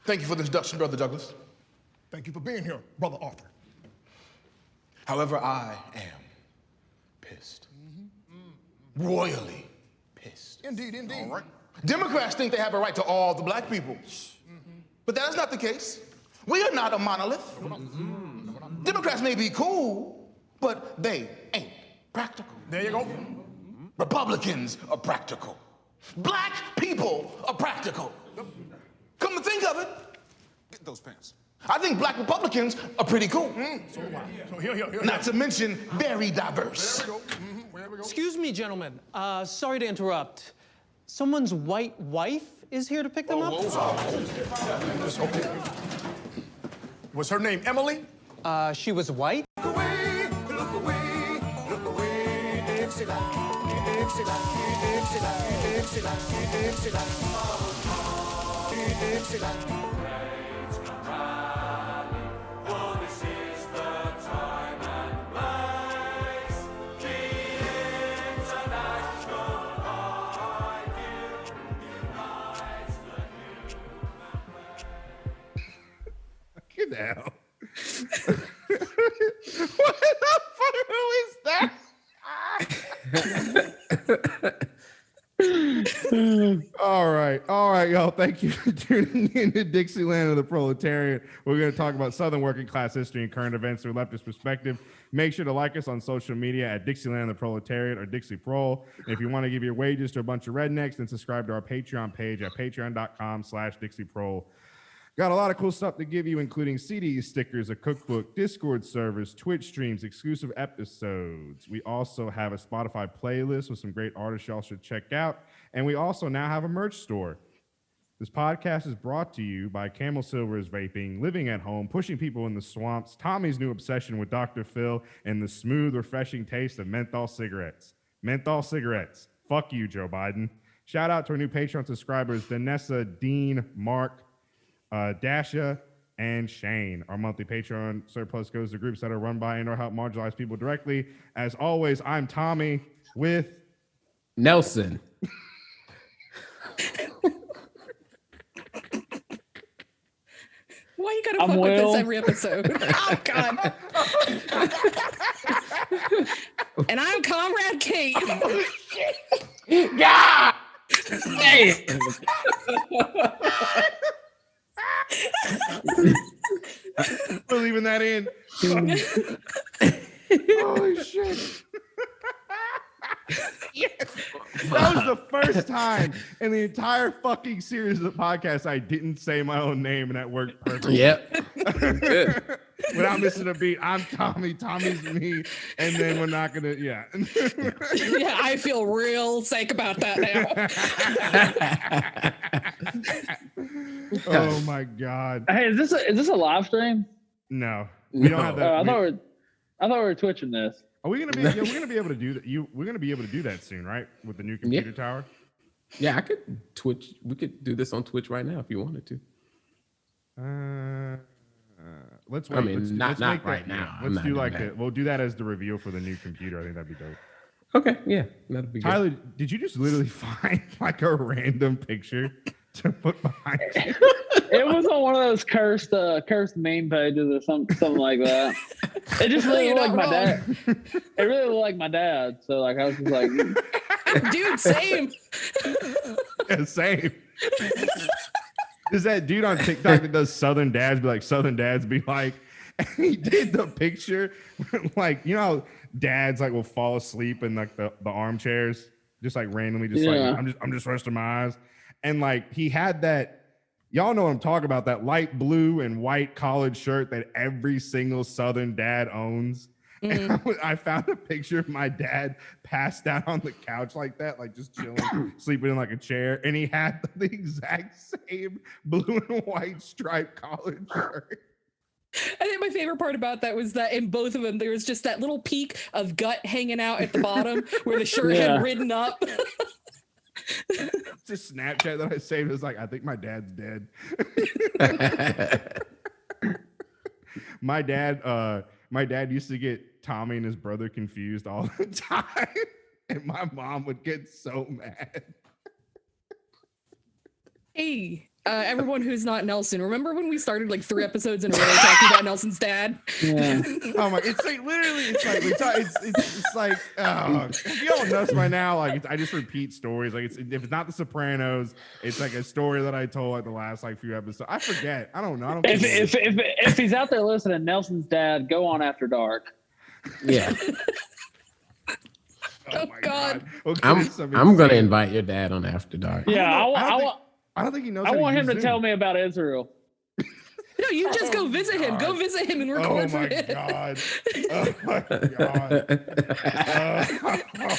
Thank you for the introduction, Brother Douglas. Thank you for being here, Brother Arthur. However, I am pissed. Royally pissed. Indeed. All right. Democrats think they have a right to all the black people. But that is not the case. We are not a monolith. Democrats may be cool, but they ain't practical. There you go. Republicans are practical. Black people are practical. Come to think of it, Get those pants. I think black Republicans are pretty cool. So do I. So here. Not to mention very diverse. There we go. There we go. Excuse me, gentlemen. Sorry to interrupt. Someone's white wife is here to pick them up? Okay. Was her name Emily? She was white? Look away, Dixieland, Dixieland. Get down. What the fuck? Who is that? All right, y'all. Thank you for tuning in to Dixieland of the Proletariat. We're going to talk about Southern working class history and current events through a leftist perspective. Make sure to like us on social media at Dixieland of the Proletariat or Dixie Prol. And if you want to give your wages to a bunch of rednecks, then subscribe to our Patreon page at patreon.com/DixieProl. Got a lot of cool stuff to give you, including CDs, stickers, a cookbook, Discord servers, Twitch streams, exclusive episodes. We also have a Spotify playlist with some great artists y'all should check out. And we also now have a merch store. This podcast is brought to you by Camel Silver's Vaping, Living at Home, Pushing People in the Swamps, Tommy's new obsession with Dr. Phil, and the smooth, refreshing taste of menthol cigarettes. Menthol cigarettes. Fuck you, Joe Biden. Shout out to our new Patreon subscribers, Danessa, Dean, Mark, Dasha, and Shane. Our monthly Patreon surplus goes to groups that are run by and or help marginalized people directly. As always, I'm Tommy with Nelson. Why you gotta fuck with this every episode? Oh God. And I'm Comrade Kate. God! Damn. we're leaving that in. Holy shit. Yes. That was the first time in the entire fucking series of the podcast I didn't say my own name, and that worked perfectly. Yep. Without missing a beat. I'm Tommy. Tommy's me. And then we're not gonna, yeah. Yeah, I feel real sick about that now. Oh my God. Hey, is this a live stream? No, we don't have that. I thought we were twitching this. Are we gonna be? Yeah, we're gonna be able to do that. We're gonna be able to do that soon, right? With the new computer tower. Yeah, I could Twitch. We could do this on Twitch right now if you wanted to. Let's wait. I mean, let's not make right that, now. Let's do like that. We'll do that as the reveal for the new computer. I think that'd be dope. Okay, yeah, that'd be Tyler, good. did you just literally find like a random picture to put behind you? It was on one of those cursed meme pages or something like that. It just really looked like my dad. It really looked like my dad. So like I was just like, dude, same. Yeah, same. Is that dude on TikTok that does Southern dads be like, and he did the picture like, you know how dads like will fall asleep in like the armchairs, just like randomly, just like I'm just resting my eyes. And like he had that, y'all know what I'm talking about, that light blue and white collared shirt that every single Southern dad owns. Mm-hmm. And I found a picture of my dad passed out on the couch like that, like just chilling, sleeping in like a chair. And he had the exact same blue and white striped collared shirt. I think my favorite part about that was that in both of them, there was just that little peak of gut hanging out at the bottom where the shirt had ridden up. It's a Snapchat that I saved. It was like, I think my dad's dead. My dad used to get Tommy and his brother confused all the time. And my mom would get so mad. Hey, everyone who's not Nelson, remember when we started like 3 episodes in a row talking about Nelson's dad? Yeah. Oh my! It's like literally. It's like we talk. It's like if you don't know us by now, like I just repeat stories. Like if it's not The Sopranos, it's like a story that I told like the last like few episodes. I forget. I don't know. I don't. If he's out there listening, Nelson's dad, go on After Dark. Yeah. Oh my God. Okay, I'm gonna invite your dad on After Dark. Yeah, I don't think he knows. I how want him to use tell Zoom. me about Israel. No, you just go visit him. Go visit him and Oh record for my him. god! Oh my god!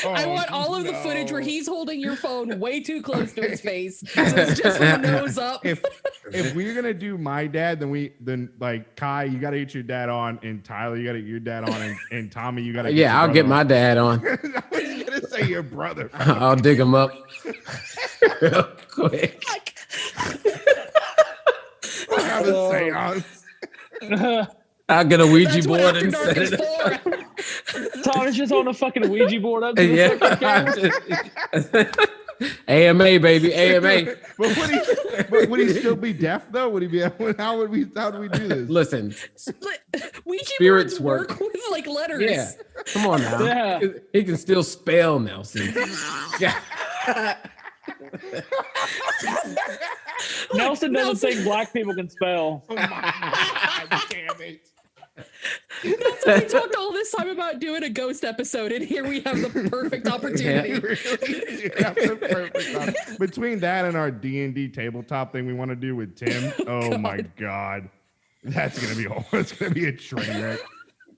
I want all of the footage where he's holding your phone way too close to his face, so it's just from the nose up. If we're gonna do my dad, then like Kai, you gotta get your dad on, and Tyler, you gotta get your dad on, and Tommy, you gotta. Yeah, I'll get my dad on. I was gonna say your brother. I'll dig him up real quick. We'll have a seance. I'll get a Ouija That's what board After and Dark set is it. for. Tommy's just on a fucking Ouija board up to the fucking camera. Yeah. AMA, baby, AMA. But would he still be deaf though? Would he be? How do we do this? Listen, Ouija Spirits boards work. with like letters. yeah, come on now. Yeah. He can still spell, Nelson. Yeah. Nelson doesn't think black people can spell. Oh my god! Damn it! So we talked all this time about doing a ghost episode, and here we have the perfect opportunity. Really, that's a perfect time. Between that and our D&D tabletop thing we want to do with Tim, oh my god, that's gonna be a train wreck.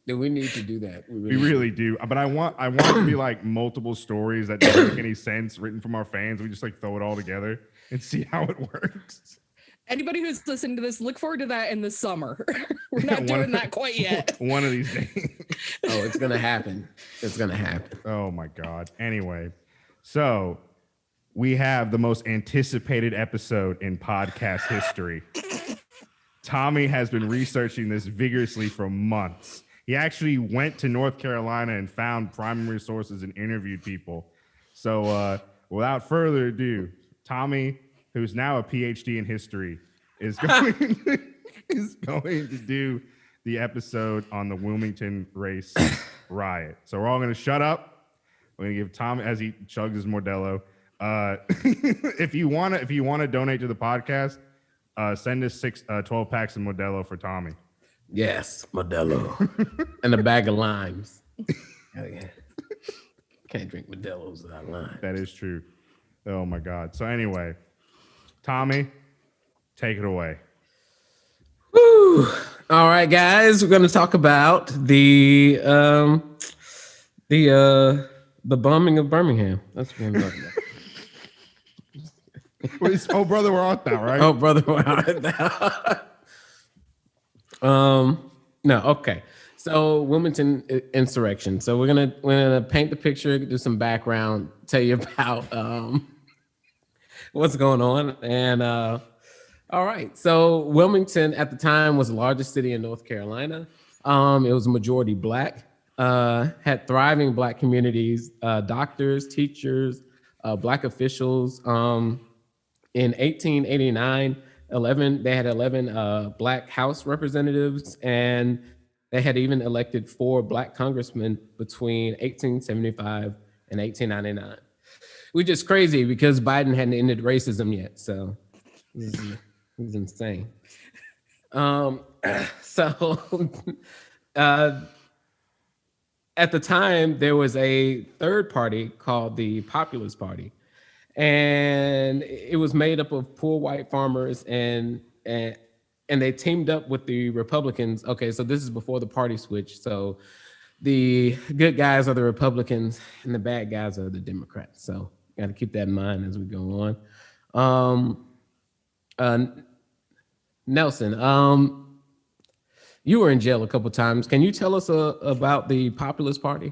Do we need to do that? We really do. But I want it to be like multiple stories that don't make any sense written from our fans. We just like throw it all together and see how it works. Anybody who's listening to this, look forward to that in the summer. We're not doing that quite yet. One of these days. Oh, it's gonna happen. It's gonna happen. Oh my god. Anyway, so we have the most anticipated episode in podcast history. Tommy has been researching this vigorously for months. He actually went to North Carolina and found primary sources and interviewed people. So without further ado, Tommy, who's now a PhD in history, is going to do the episode on the Wilmington race riot. So we're all going to shut up. We're going to give Tommy, as he chugs his Modelo, if you want to donate to the podcast, send us 12 packs of Modelo for Tommy. Yes, Modelo. And a bag of limes. Hell yeah. Can't drink Modelos without lime. That is true. Oh my God. So anyway, Tommy, take it away. Woo. All right, guys, we're going to talk about the bombing of Birmingham. That's what I'm talking about. Oh, brother, we're on now, right? Oh, brother, we're on now. No, okay. So Wilmington Insurrection. So we're gonna paint the picture, do some background, tell you about what's going on. And all right. So Wilmington at the time was the largest city in North Carolina. It was majority Black, had thriving Black communities, doctors, teachers, Black officials. In 1889, they had 11 Black House representatives, and they had even elected 4 Black congressmen between 1875 and 1899. Which is crazy because Biden hadn't ended racism yet, so this is insane. At the time, there was a third party called the Populist Party. And it was made up of poor white farmers, and they teamed up with the Republicans. Okay, so this is before the party switch. So the good guys are the Republicans, and the bad guys are the Democrats. So got to keep that in mind as we go on. Nelson, you were in jail a couple times. Can you tell us about the Populist Party?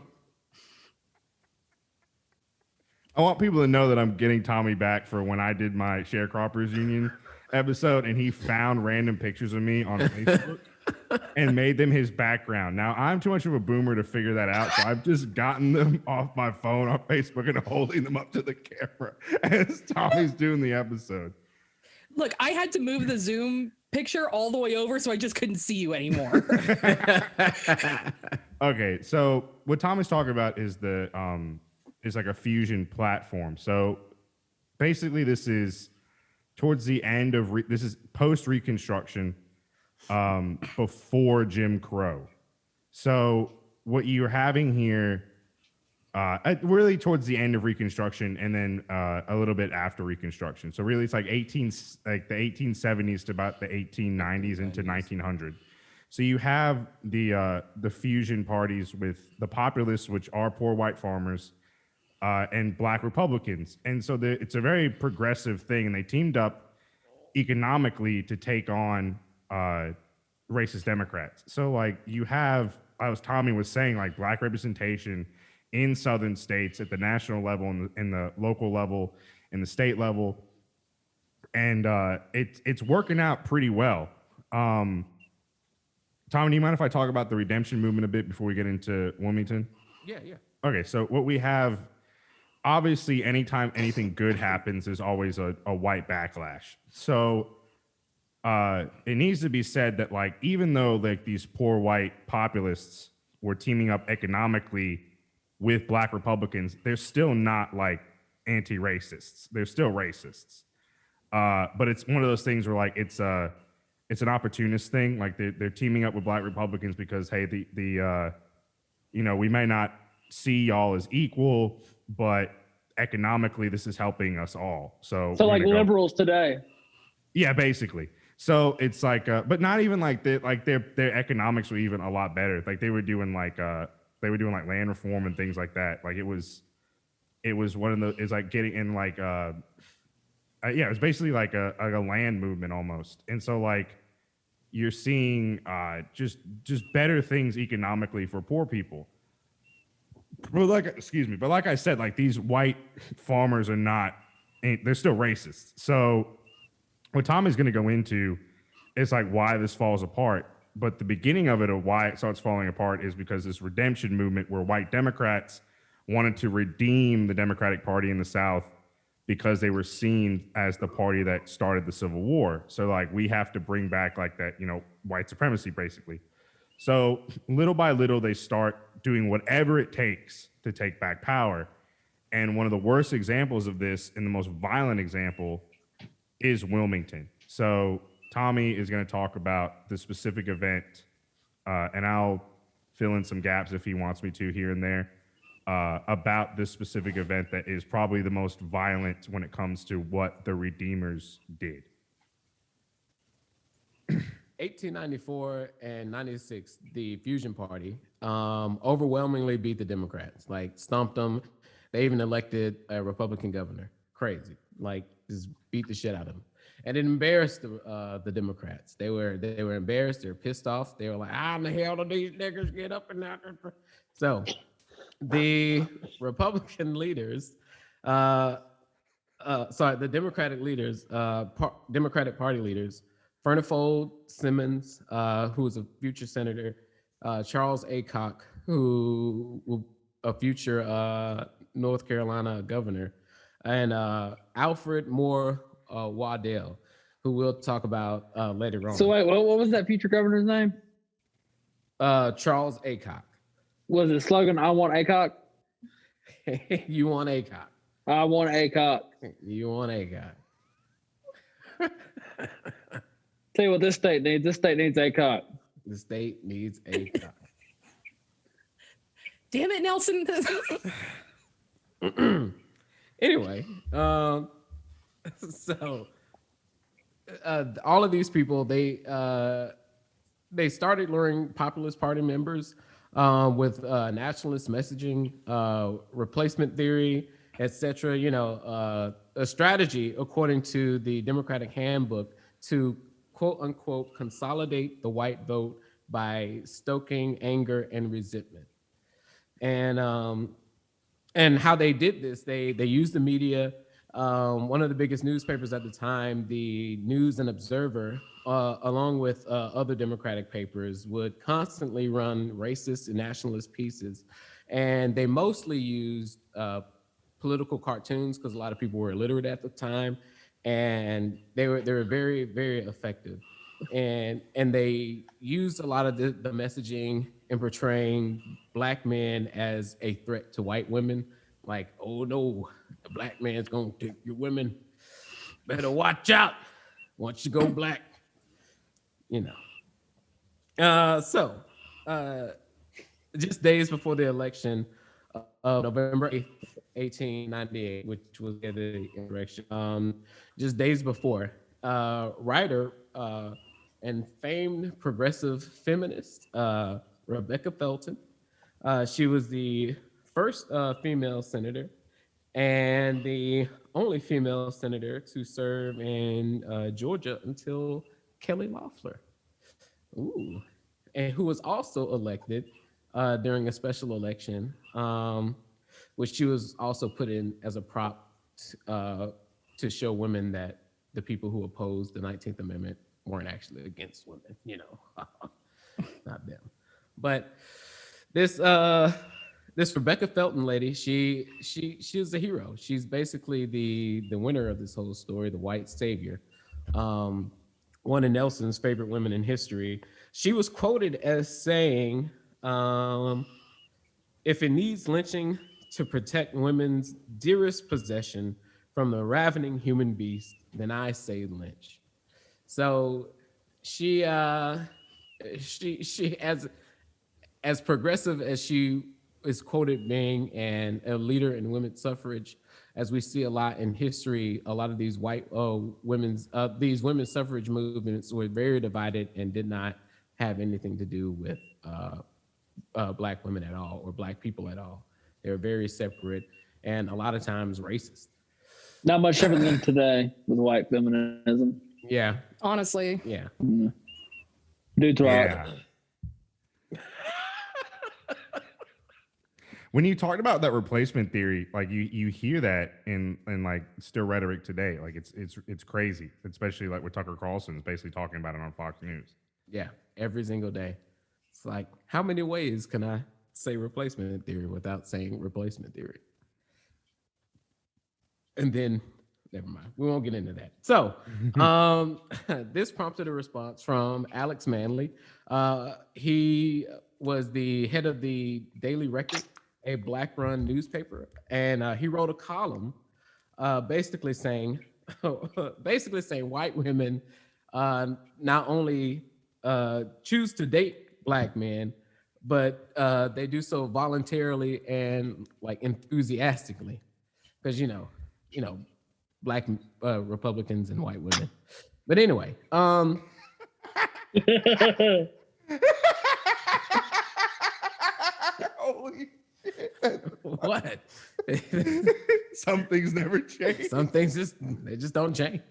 I want people to know that I'm getting Tommy back for when I did my Sharecroppers Union episode, and he found random pictures of me on Facebook and made them his background. Now, I'm too much of a boomer to figure that out, so I've just gotten them off my phone on Facebook and holding them up to the camera as Tommy's doing the episode. Look, I had to move the Zoom picture all the way over so I just couldn't see you anymore. Okay, so what Tom is talking about is is like a fusion platform. So basically, this is towards the end of this is post Reconstruction, before Jim Crow. So what you're having here, really towards the end of Reconstruction, and then a little bit after Reconstruction. So really, it's like the 1870s to about the 1890s into 1900. So you have the fusion parties with the populists, which are poor white farmers, and black Republicans. And so it's a very progressive thing, and they teamed up economically to take on racist Democrats. So like you have, as Tommy was saying, like black representation in southern states at the national level, in the local level, in the state level, and it's working out pretty well. Tommy, do you mind if I talk about the redemption movement a bit before we get into Wilmington? Yeah. Okay, so what we have, obviously, anytime anything good happens, there's always a white backlash. So it needs to be said that, like, even though like these poor white populists were teaming up economically with black Republicans, they're still not like anti-racists. They're still racists. But it's one of those things where like it's an opportunist thing. Like they're teaming up with black Republicans because, hey, we may not see y'all as equal, but economically this is helping us all. So like liberals today. Yeah, basically. So it's like, but not even like their economics were even a lot better. Like they were doing like land reform and things like that. Like it was one of the, it's like getting in like it was basically like a land movement almost. And so like you're seeing just better things economically for poor people. But like I said, like these white farmers they're still racist. So what Tom is going to go into is like why this falls apart. But the beginning of it, of why it starts falling apart, is because this redemption movement where white Democrats wanted to redeem the Democratic Party in the South because they were seen as the party that started the Civil War. So like we have to bring back like that, white supremacy basically. So little by little, they start doing whatever it takes to take back power. And one of the worst examples of this, and the most violent example, is Wilmington. So Tommy is going to talk about the specific event, and I'll fill in some gaps if he wants me to here and there, about this specific event that is probably the most violent when it comes to what the Redeemers did. 1894 and 96, the Fusion Party overwhelmingly beat the Democrats, like stumped them. They even elected a Republican governor. Crazy, like just beat the shit out of them. And it embarrassed the Democrats. They were embarrassed. They were pissed off. They were like, how in the hell did these niggers get up and down? So the Republican leaders, the Democratic leaders, Democratic Party leaders, Furnifold Simmons, who was a future senator, Charles Aycock, who will a future North Carolina governor, and Alfred Moore Waddell, who we'll talk about later on. So wait, what was that future governor's name? Charles Aycock. Was the slogan, I want Aycock? You want Aycock. I want Aycock. You want Aycock. Tell you what this state needs. This state needs Aycock. The state needs Aycock. Damn it, Nelson. Anyway, so all of these people, they started luring populist party members with nationalist messaging, replacement theory, etc. A strategy according to the Democratic Handbook to quote unquote consolidate the white vote by stoking anger and resentment. And how they did this, they used the media. One of the biggest newspapers at the time, the News and Observer, along with other Democratic papers, would constantly run racist and nationalist pieces. And they mostly used political cartoons because a lot of people were illiterate at the time. and they were very, very effective, and they used a lot of the messaging in portraying Black men as a threat to white women, like, oh no, the Black man's gonna take your women, better watch out once you go Black, you know. Just days before the election of November 8th, 1898, which was the insurrection, just days before, writer and famed progressive feminist Rebecca Felton, she was the first female senator and the only female senator to serve in Georgia until Kelly Loeffler. Ooh. And who was also elected during a special election, which she was also put in as a prop to show women that the people who opposed the 19th Amendment weren't actually against women, you know, not them. But this Rebecca Felton lady, she is a hero. She's basically the winner of this whole story, the white savior. One of Nelson's favorite women in history. She was quoted as saying, if it needs lynching to protect women's dearest possession from the ravening human beast, then I say lynch. So she as progressive as she is quoted being, and a leader in women's suffrage, as we see a lot in history, a lot of these women's suffrage movements were very divided and did not have anything to do with Black women at all, or Black people at all. They were very separate and a lot of times racist. Not much different than today with white feminism. Yeah. Honestly. Yeah. Dudes rock. Yeah. When you talked about that replacement theory, like you hear that in like still rhetoric today, like it's crazy, especially like with Tucker Carlson's basically talking about it on Fox News. Yeah, every single day. It's like, how many ways can I say replacement theory without saying replacement theory? And then, never mind, we won't get into that. So, this prompted a response from Alex Manley. He was the head of the Daily Record, a Black-run newspaper, and he wrote a column basically saying white women not only choose to date Black men, but they do so voluntarily and like enthusiastically, because you know Black Republicans and white women. But anyway, Holy what? Some things never change. Some things just don't change.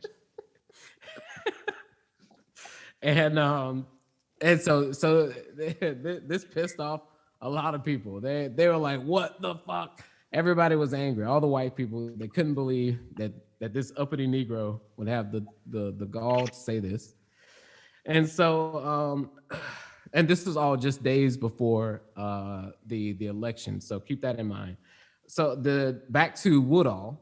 And so this pissed off a lot of people. They were like, what the fuck? Everybody was angry. All the white people, they couldn't believe that this uppity Negro would have the gall to say this. And so and this was all just days before the election. So keep that in mind. So back to Waddell.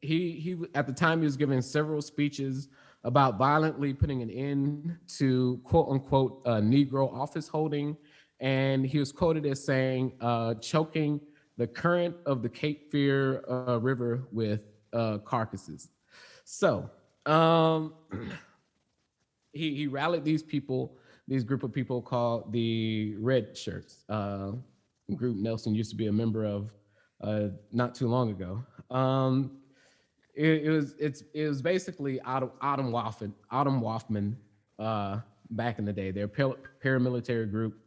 He at the time he was giving several speeches about violently putting an end to quote unquote Negro office holding. And he was quoted as saying, choking the current of the Cape Fear River with carcasses. So he rallied these group of people called the Red Shirts, group Nelson used to be a member of not too long ago. It was basically Autumn Waffman back in the day. They're a paramilitary group,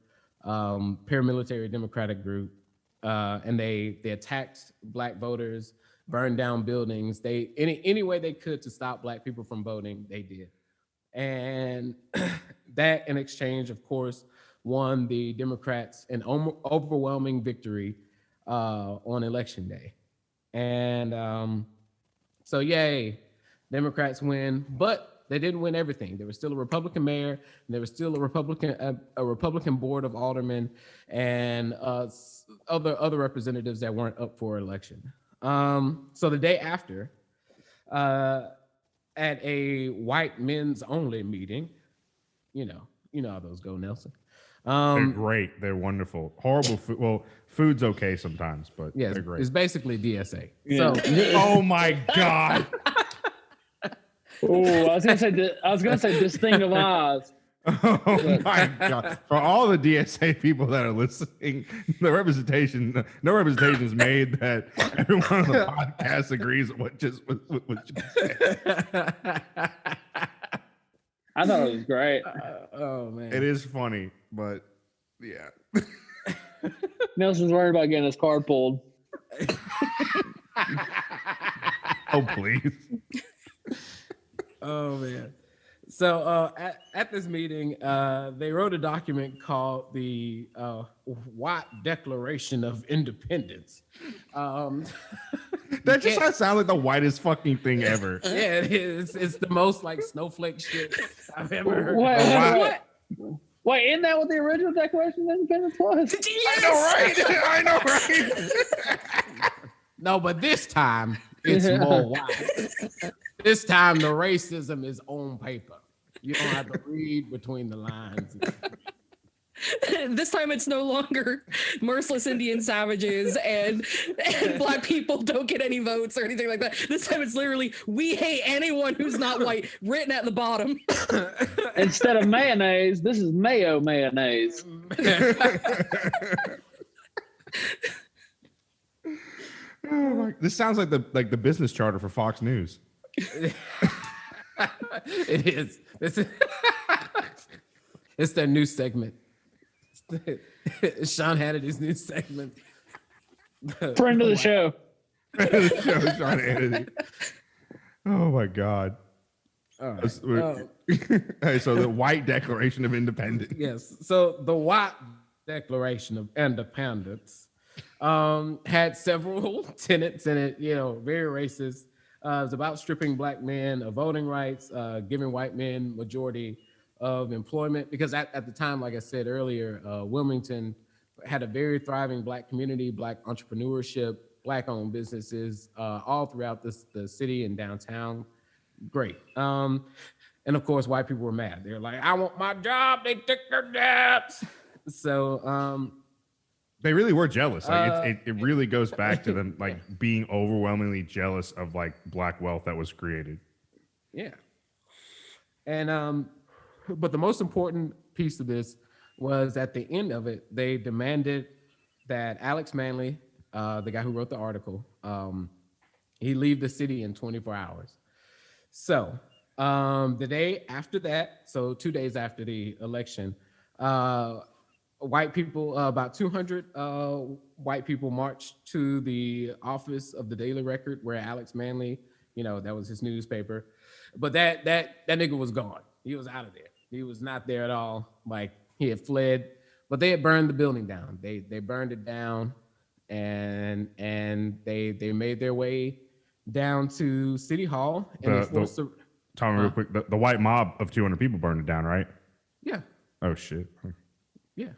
paramilitary Democratic group, and they attacked Black voters, burned down buildings. Any way they could to stop Black people from voting, they did. And that, in exchange, of course, won the Democrats an overwhelming victory on Election Day. And so, yay, Democrats win, but they didn't win everything. There was still a Republican mayor, and there was still a Republican board of aldermen, and other representatives that weren't up for election. So the day after, at a white men's only meeting. You know how those go, Nelson. They're great. They're wonderful. Horrible food. Well, food's okay sometimes, but Yes, they're great. it's basically DSA. Yeah. So Oh my God. Oh, I was gonna say this thing of Oz. Oh my God. For all the DSA people that are listening, no representation is made that everyone on the podcast agrees with what just said. I thought it was great. oh man. It is funny, but yeah. Nelson's worried about getting his car pulled. Oh, please. Oh man. So at this meeting, they wrote a document called the White Declaration of Independence. That just sounds like the whitest fucking thing ever. Yeah, it is. It's the most like snowflake shit I've ever heard. Wait, isn't that what the original Declaration of Independence was? I know, right? No, but this time it's more white. This time the racism is on paper. You don't have to read between the lines. This time it's no longer merciless Indian savages and black people don't get any votes or anything like that. This time it's literally, we hate anyone who's not white, written at the bottom. Instead of mayonnaise, this is mayo mayonnaise. Oh my, this sounds like the business charter for Fox News. It is. It's their new segment. Sean Hannity's new segment. Friend of the show. Sean Hannity. Oh my God. All right. Hey, so the White Declaration of Independence. Yes. So the White Declaration of Independence had several tenets in it, very racist. It's about stripping black men of voting rights, giving white men majority of employment. Because at the time, like I said earlier, Wilmington had a very thriving black community, black entrepreneurship, black-owned businesses all throughout the city and downtown. Great. And of course, white people were mad. They're like, I want my job. They took their jobs. So they really were jealous. Like it really goes back to them like being overwhelmingly jealous of like black wealth that was created. Yeah. And but the most important piece of this was at the end of it, they demanded that Alex Manley, the guy who wrote the article, he leave the city in 24 hours. So the day after that, so 2 days after the election, white people, about 200 white people marched to the office of the Daily Record where Alex Manley, that was his newspaper. But that nigga was gone. He was out of there. He was not there at all. Like he had fled, but they had burned the building down. They burned it down and they made their way down to City Hall. And tell me real quick, the white mob of 200 people burned it down, right? Yeah. Oh shit. Yeah.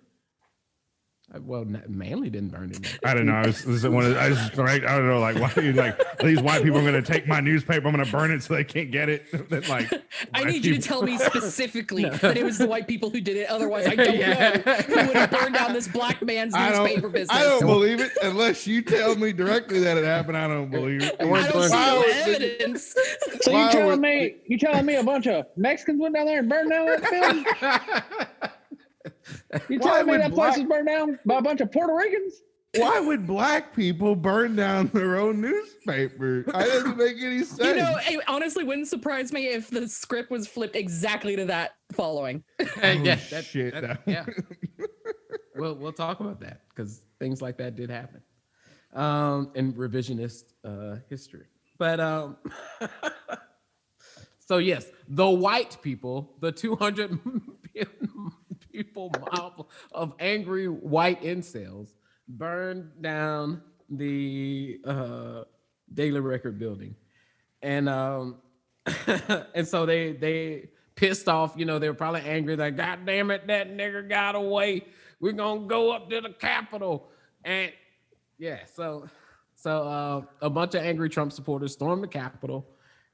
Well, Manley didn't burn it. I don't know. I don't know. Like, why? Like, these white people are gonna take my newspaper. I'm gonna burn it so they can't get it. Like, I need you to tell me specifically that it was the white people who did it. Otherwise, I don't know who would have burned down this black man's newspaper business. I don't believe it unless you tell me directly that it happened. I don't believe it. I don't see no evidence. So you telling me a bunch of Mexicans went down there and burned down that building? You telling me that place was burned down by a bunch of Puerto Ricans? Why would black people burn down their own newspaper? That doesn't make any sense. It honestly wouldn't surprise me if the script was flipped exactly to that following. Shit. Yeah. We'll talk about that because things like that did happen in revisionist history. But so yes, the white people, the 200 people mob of angry white incels burned down the Daily Record building, and and so they pissed off. They were probably angry that God damn it, that nigger got away. We're gonna go up to the Capitol, and yeah, so a bunch of angry Trump supporters stormed the Capitol,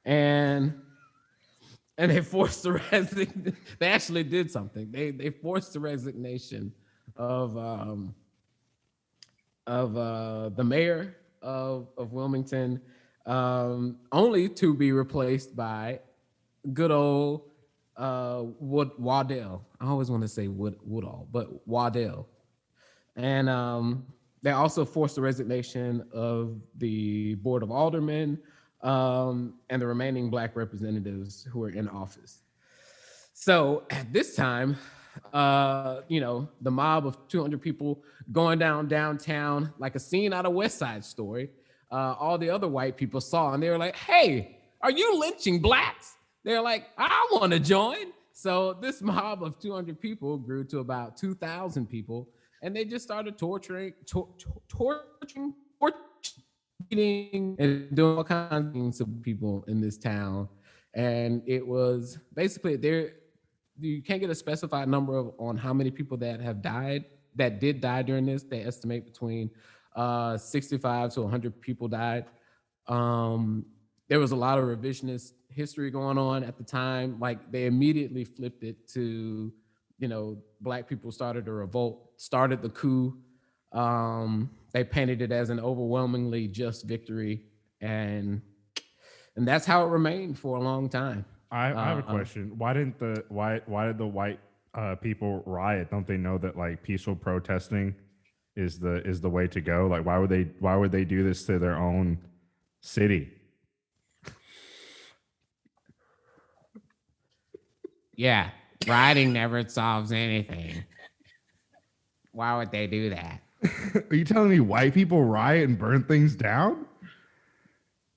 and they forced the resignation. They actually did something. They forced the resignation of the mayor of Wilmington, only to be replaced by good old Waddell. I always want to say Woodall, but Waddell. And they also forced the resignation of the Board of Aldermen and the remaining Black representatives who were in office. So at this time, the mob of 200 people going downtown, like a scene out of West Side Story, all the other white people saw, and they were like, "Hey, are you lynching Blacks?" They're like, "I want to join." So this mob of 200 people grew to about 2,000 people, and they just started torturing, eating, and doing all kinds of things to people in this town. And it was basically you can't get a specified number on how many people that have died, that did die during this. They estimate between 65 to 100 people died. There was a lot of revisionist history going on at the time. Like, they immediately flipped it to, Black people started a revolt, started the coup. They painted it as an overwhelmingly just victory, and that's how it remained for a long time. I have a question. Why did the white people riot? Don't they know that like peaceful protesting is the way to go? Like, why would they do this to their own city? Yeah, rioting never solves anything. Why would they do that? Are you telling me white people riot and burn things down?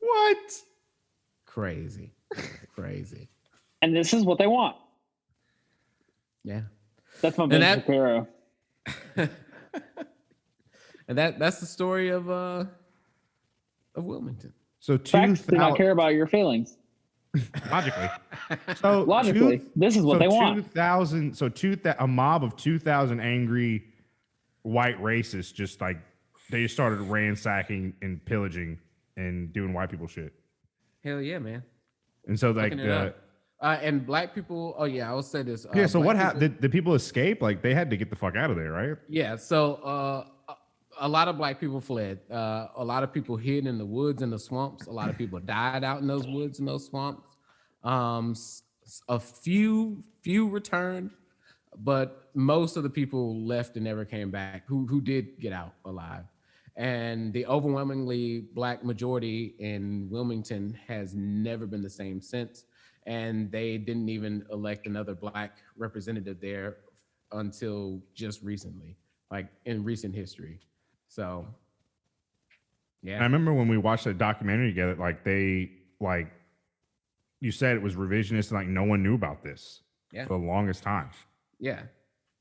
What? Crazy. And this is what they want. Yeah. That's my big hero. And that's the story of Wilmington. So Facts do not care about your feelings. Logically. This is what they want. A mob of 2,000 angry white racists just like they just started ransacking and pillaging and doing white people shit. Hell yeah, man. And so like and Black people. Oh yeah, I will say this. Yeah. So what happened? Did people escape? Like they had to get the fuck out of there, right? Yeah. So a lot of Black people fled. A lot of people hid in the woods and the swamps. A lot of people died out in those woods and those swamps. A few returned, but most of the people left and never came back who did get out alive. And the overwhelmingly Black majority in Wilmington has never been the same since. And they didn't even elect another Black representative there until just recently, like in recent history. So, yeah. I remember when we watched that documentary together, you said it was revisionist and like no one knew about this for the longest time. Yeah.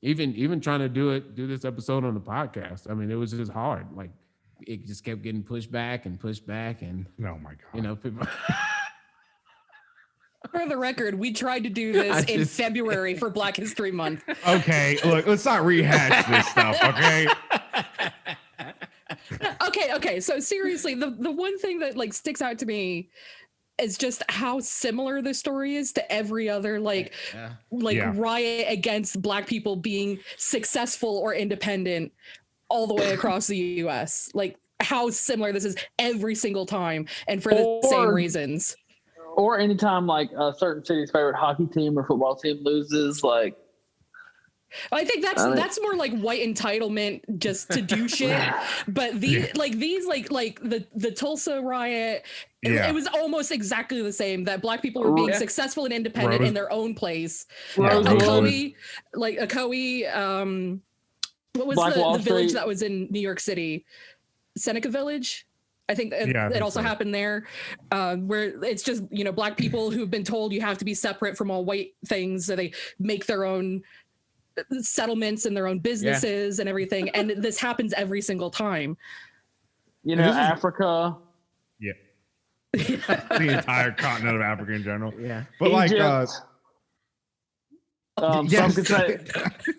Even trying to do this episode on the podcast. I mean, it was just hard. Like, it just kept getting pushed back and oh my God. People. For the record, we tried to do this in February for Black History Month. Okay, look, let's not rehash this stuff, okay? Okay. So seriously, the one thing that like sticks out to me is just how similar the story is to every other riot against Black people being successful or independent all the way across the U.S. Like how similar this is every single time, and for the same reasons. Or anytime like a certain city's favorite hockey team or football team loses, like. I think that's more like white entitlement just to do shit. But the Tulsa riot, it was almost exactly the same. That Black people were being successful and independent in their own place. Ocoee, what was the village that was in New York City? Seneca Village. I think it also happened there, where it's just, Black people who've been told you have to be separate from all white things. So they make their own settlements and their own businesses and everything. And this happens every single time. Africa. Yeah. The entire continent of Africa in general. Yeah. But Egypt.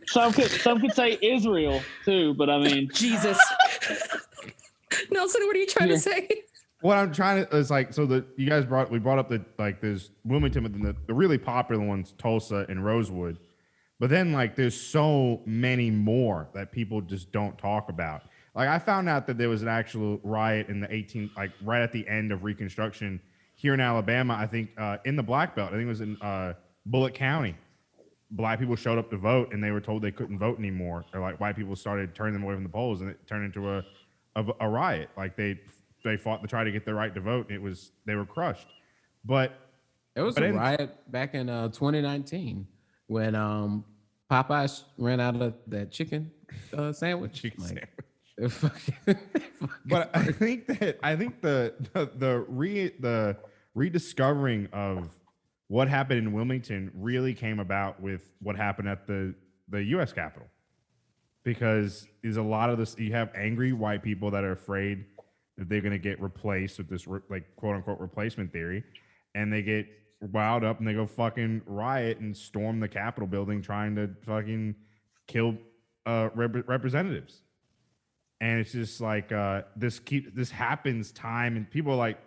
Some could say Israel too, but I mean Jesus. Nelson, what are you trying to say? what I'm trying to is like, so we brought up there's Wilmington, but then the really popular ones, Tulsa and Rosewood. But then like there's so many more that people just don't talk about. Like I found out that there was an actual riot in the right at the end of Reconstruction here in Alabama, I think in the Black Belt. I think it was in Bullitt County. Black people showed up to vote and they were told they couldn't vote anymore. Or like white people started turning them away from the polls and it turned into a riot. Like they fought to try to get their right to vote. They were crushed. But there was a riot back in 2019 when Popeyes ran out of that chicken sandwich. But I think the rediscovering of what happened in Wilmington really came about with what happened at the U.S. Capitol, because there's a lot of this. You have angry white people that are afraid that they're going to get replaced with this like quote unquote replacement theory, and they get riled up and they go fucking riot and storm the Capitol building trying to fucking kill representatives. And it's just like this happens time, and people are like,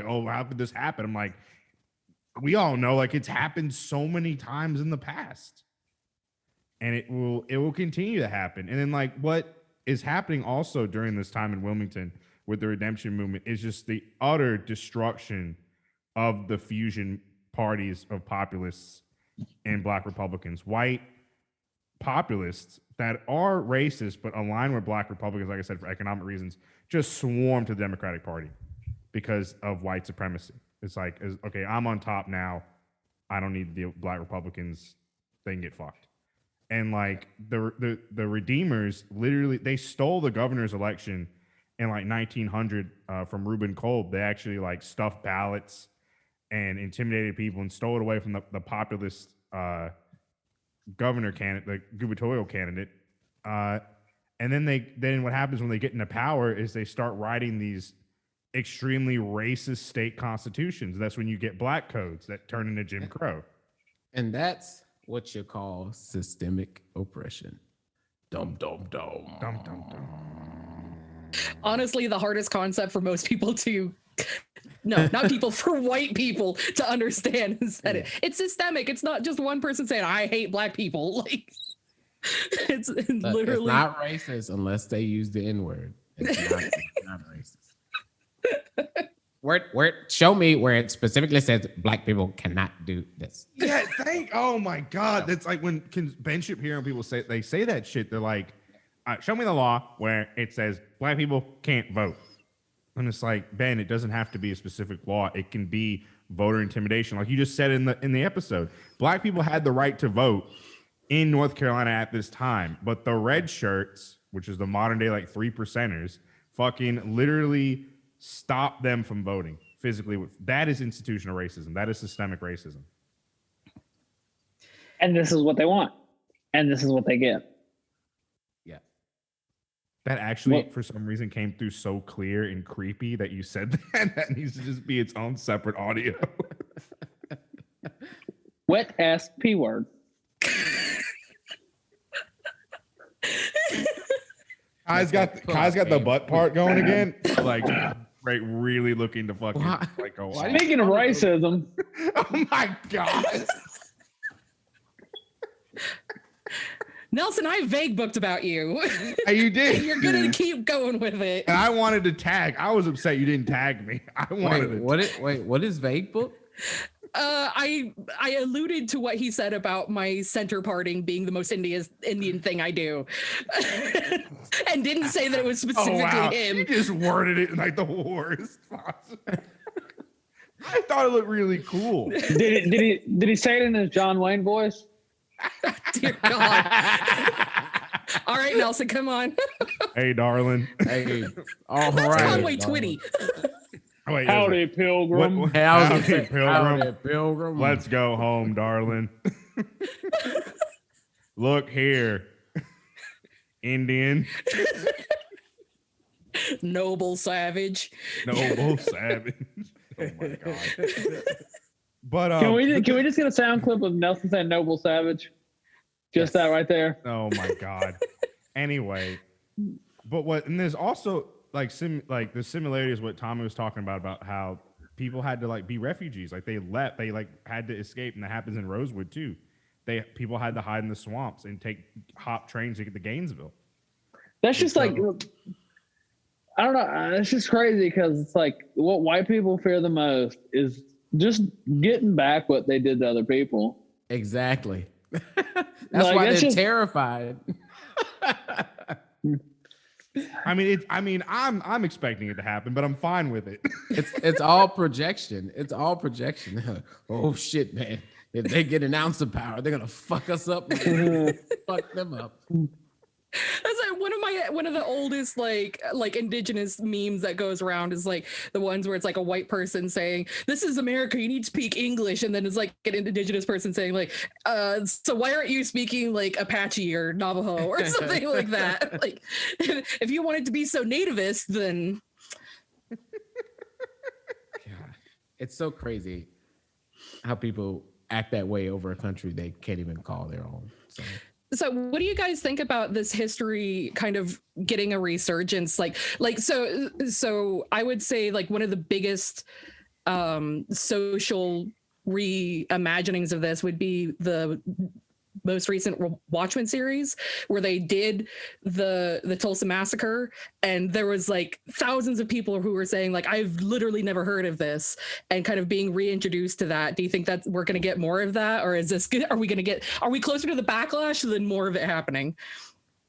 oh, how could this happen? I'm like, we all know like it's happened so many times in the past, and it will continue to happen. And then like what is happening also during this time in Wilmington with the redemption movement is just the utter destruction of the fusion parties of populists and Black Republicans. White populists that are racist but align with Black Republicans, like I said, for economic reasons, just swarm to the Democratic Party because of white supremacy. It's like, okay, I'm on top now. I don't need the Black Republicans. They can get fucked. And like the Redeemers, literally, they stole the governor's election in like 1900 from Reuben Kolb. They actually like stuffed ballots and intimidated people and stole it away from the populist governor candidate, the gubernatorial candidate. And then what happens when they get into power is they start writing these extremely racist state constitutions. That's when you get black codes that turn into Jim Crow. And that's what you call systemic oppression. Dum dum dum. Dum dum dum. Honestly, the hardest concept for most people to no, not people, for white people to understand is that it's systemic. It's not just one person saying, I hate Black people. Like it's literally it's not racist unless they use the N-word. It's not racist. Where show me where it specifically says Black people cannot do this. Yeah, oh my God. That's like when Ben Shapiro and people say that shit. They're like, show me the law where it says Black people can't vote. And it's like, Ben, it doesn't have to be a specific law. It can be voter intimidation. Like you just said in the episode, Black people had the right to vote in North Carolina at this time, but the red shirts, which is the modern day like 3%ers, fucking literally stop them from voting physically. That is institutional racism. That is systemic racism. And this is what they want. And this is what they get. Yeah. That actually, for some reason, came through so clear and creepy that you said that. That needs to just be its own separate audio. Wet ass P word. Kai's got the butt part going again. Like, right, really looking to fucking like go. Speaking of racism, oh my God. Nelson, I vague booked about you. You did. You're gonna keep going with it. And I wanted to tag. I was upset you didn't tag me. I wanted what is vague book? I alluded to what he said about my center parting being the most Indian thing I do, and didn't say that it was specifically him. You just worded it like the worst. I thought it looked really cool. Did he say it in his John Wayne voice? Dear God. All right, Nelson, come on. Hey, darling. Hey, all That's right. Conway Twitty. Oh, wait, Howdy, Pilgrim. Howdy, Pilgrim. Howdy, Pilgrim. Let's go home, darling. Look here, Indian. Noble savage. Noble savage. Oh my God. But can we just get a sound clip of Nelson saying "Noble Savage"? Just that right there. Oh my God. Anyway, but and there's also like the similarity is what Tommy was talking about how people had to like be refugees. Like they like had to escape, and that happens in Rosewood too. People had to hide in the swamps and hop trains to get to Gainesville. That's just like, I don't know. It's just crazy because it's like what white people fear the most is just getting back what they did to other people. Exactly. That's Like, why that's they're just- terrified. I'm expecting it to happen, but I'm fine with it. It's all projection. It's all projection. Oh shit, man. If they get an ounce of power, they're gonna fuck us up. Fuck them up. That's like one of the oldest like indigenous memes that goes around is like the ones where it's like a white person saying, "This is America, you need to speak English," and then it's like an indigenous person saying like, "So why aren't you speaking like Apache or Navajo or something like that?" Like, if you wanted to be so nativist, then God, it's so crazy how people act that way over a country they can't even call their own. So what do you guys think about this history kind of getting a resurgence? So I would say like one of the biggest social reimaginings of this would be the most recent Watchmen series where they did the Tulsa massacre, and there was like thousands of people who were saying like, I've literally never heard of this, and kind of being reintroduced to that. Do you think that we're going to get more of that, or are we closer to the backlash than more of it happening?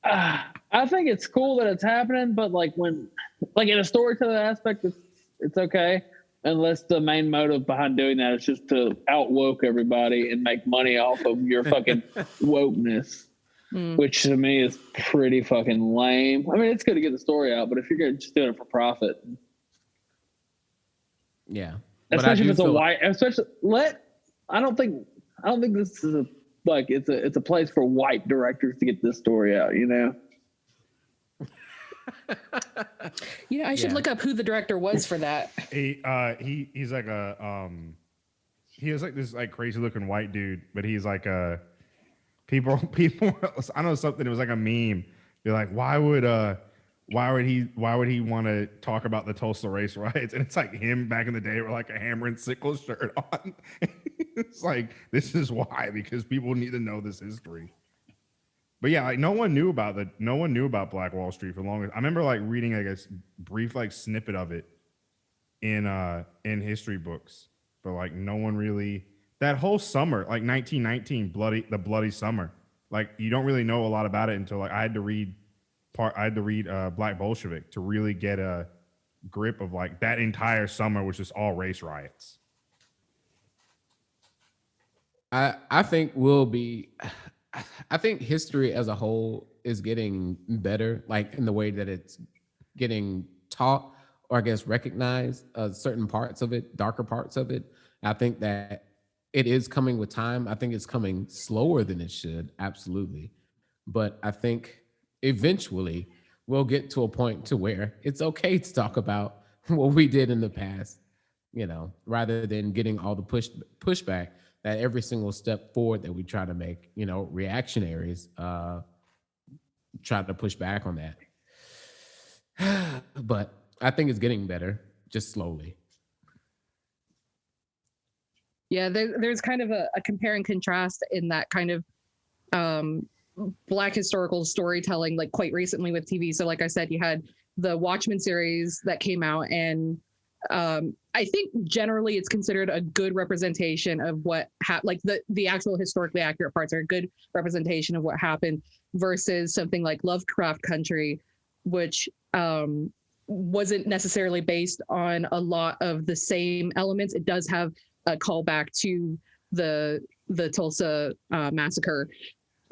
I think it's cool that it's happening, but like when like in a storytelling aspect, it's okay. Unless the main motive behind doing that is just to out-woke everybody and make money off of your fucking wokeness, which to me is pretty fucking lame. I mean, it's good to get the story out, but if you're gonna just do it for profit, Yeah. especially if it's a white, I don't think this is it's a place for white directors to get this story out, you know. I should look up who the director was for that. He's like he has like this like crazy looking white dude, but he's like people I know something, it was like a meme. They're like, why would he want to talk about the Tulsa race riots? And it's like him back in the day with like a hammer and sickle shirt on. It's like, this is why, because people need to know this history. But yeah, like no one knew about Black Wall Street for long. I remember like reading like a brief like snippet of it in history books, but like no one really, that whole summer, like 1919, the bloody summer, like you don't really know a lot about it until like I had to read Black Bolshevik to really get a grip of like that entire summer, which is all race riots. I think history as a whole is getting better, like in the way that it's getting taught or I guess recognized, certain parts of it, darker parts of it. I think that it is coming with time. I think it's coming slower than it should, absolutely. But I think eventually we'll get to a point to where it's okay to talk about what we did in the past, rather than getting all the pushback that every single step forward that we try to make, reactionaries try to push back on that. But I think it's getting better, just slowly. Yeah, there's kind of a compare and contrast in that kind of Black historical storytelling, like quite recently with TV. So like I said, you had the Watchmen series that came out, and I think generally it's considered a good representation of what like the actual historically accurate parts are a good representation of what happened, versus something like Lovecraft Country, which wasn't necessarily based on a lot of the same elements. It does have a callback to the Tulsa massacre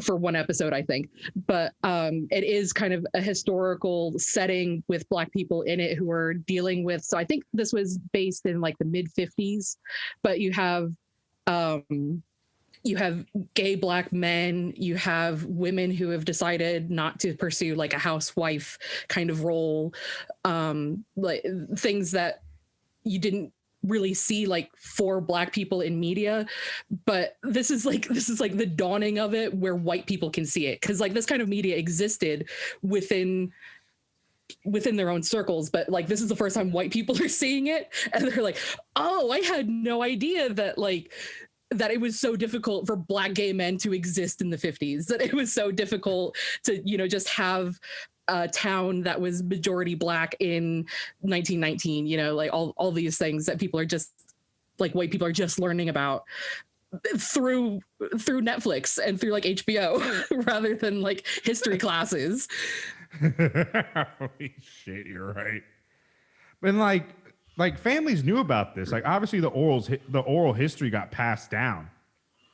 for one episode, I think, but it is kind of a historical setting with Black people in it who are dealing with. So I think this was based in like the mid 50s, but you have gay Black men, you have women who have decided not to pursue like a housewife kind of role, like things that you didn't really see like for Black people in media. But this is like the dawning of it where white people can see it, because like this kind of media existed within within their own circles, but like this is the first time white people are seeing it, and they're like, oh, I had no idea that that it was so difficult for Black gay men to exist in the 50s, that it was so difficult to, just have a town that was majority Black in 1919, like all these things that people are just, like white people are just learning about through Netflix and through like HBO rather than like history classes. Holy shit, you're right. And like families knew about this. Like obviously the oral history got passed down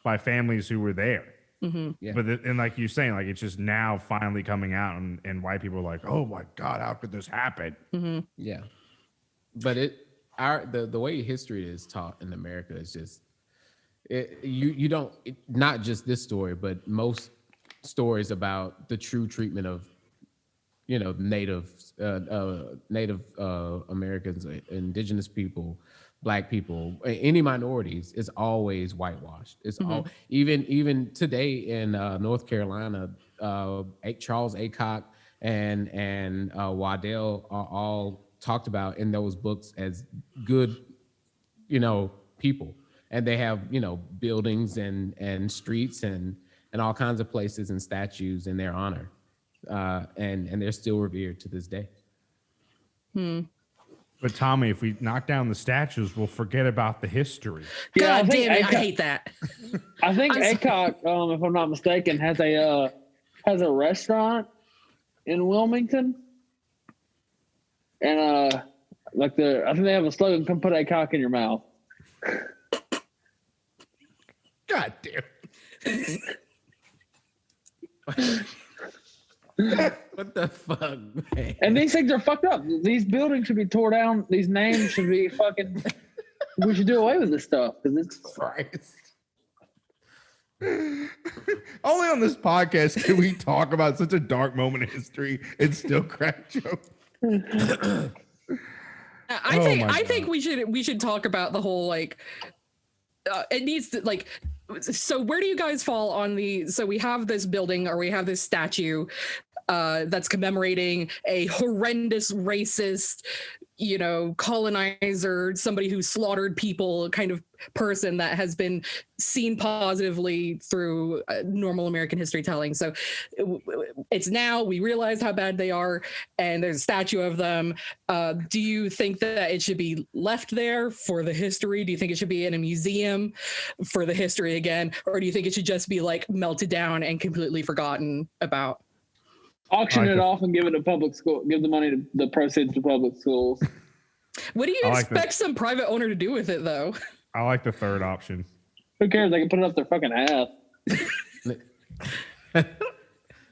by families who were there. Mm-hmm. Yeah. But and like you're saying, like it's just now finally coming out, and white people are like, oh my God, how could this happen? Mm-hmm. Yeah. But the way history is taught in America is just you don't not just this story, but most stories about the true treatment of Native Americans, Indigenous people, Black people, any minorities is always whitewashed. It's all even today in North Carolina, Charles Aycock and Waddell are all talked about in those books as good, people, and they have buildings and streets and all kinds of places and statues in their honor. And they're still revered to this day. But Tommy, if we knock down the statues, we'll forget about the history. Yeah, God damn it, I Aycock- hate that. I think Aycock, if I'm not mistaken, has a restaurant in Wilmington, and I think they have a slogan: "Come put Aycock in your mouth." God damn. What the fuck, man? And these things are fucked up. These buildings should be tore down. These names should be fucking. We should do away with this stuff because it's. Christ. Only on this podcast can we talk about such a dark moment in history and still crack jokes. I think we should talk about the whole like it needs to like, so where do you guys fall on so we have this building or we have this statue that's commemorating a horrendous racist, colonizer, somebody who slaughtered people kind of person that has been seen positively through normal American history telling. So it's now we realize how bad they are, and there's a statue of them. Do you think that it should be left there for the history? Do you think it should be in a museum for the history again? Or do you think it should just be like melted down and completely forgotten about? Auction it off and give it to public school. Give the money to the proceeds to public schools. What do you expect some private owner to do with it, though? I like the third option. Who cares? They can put it up their fucking ass.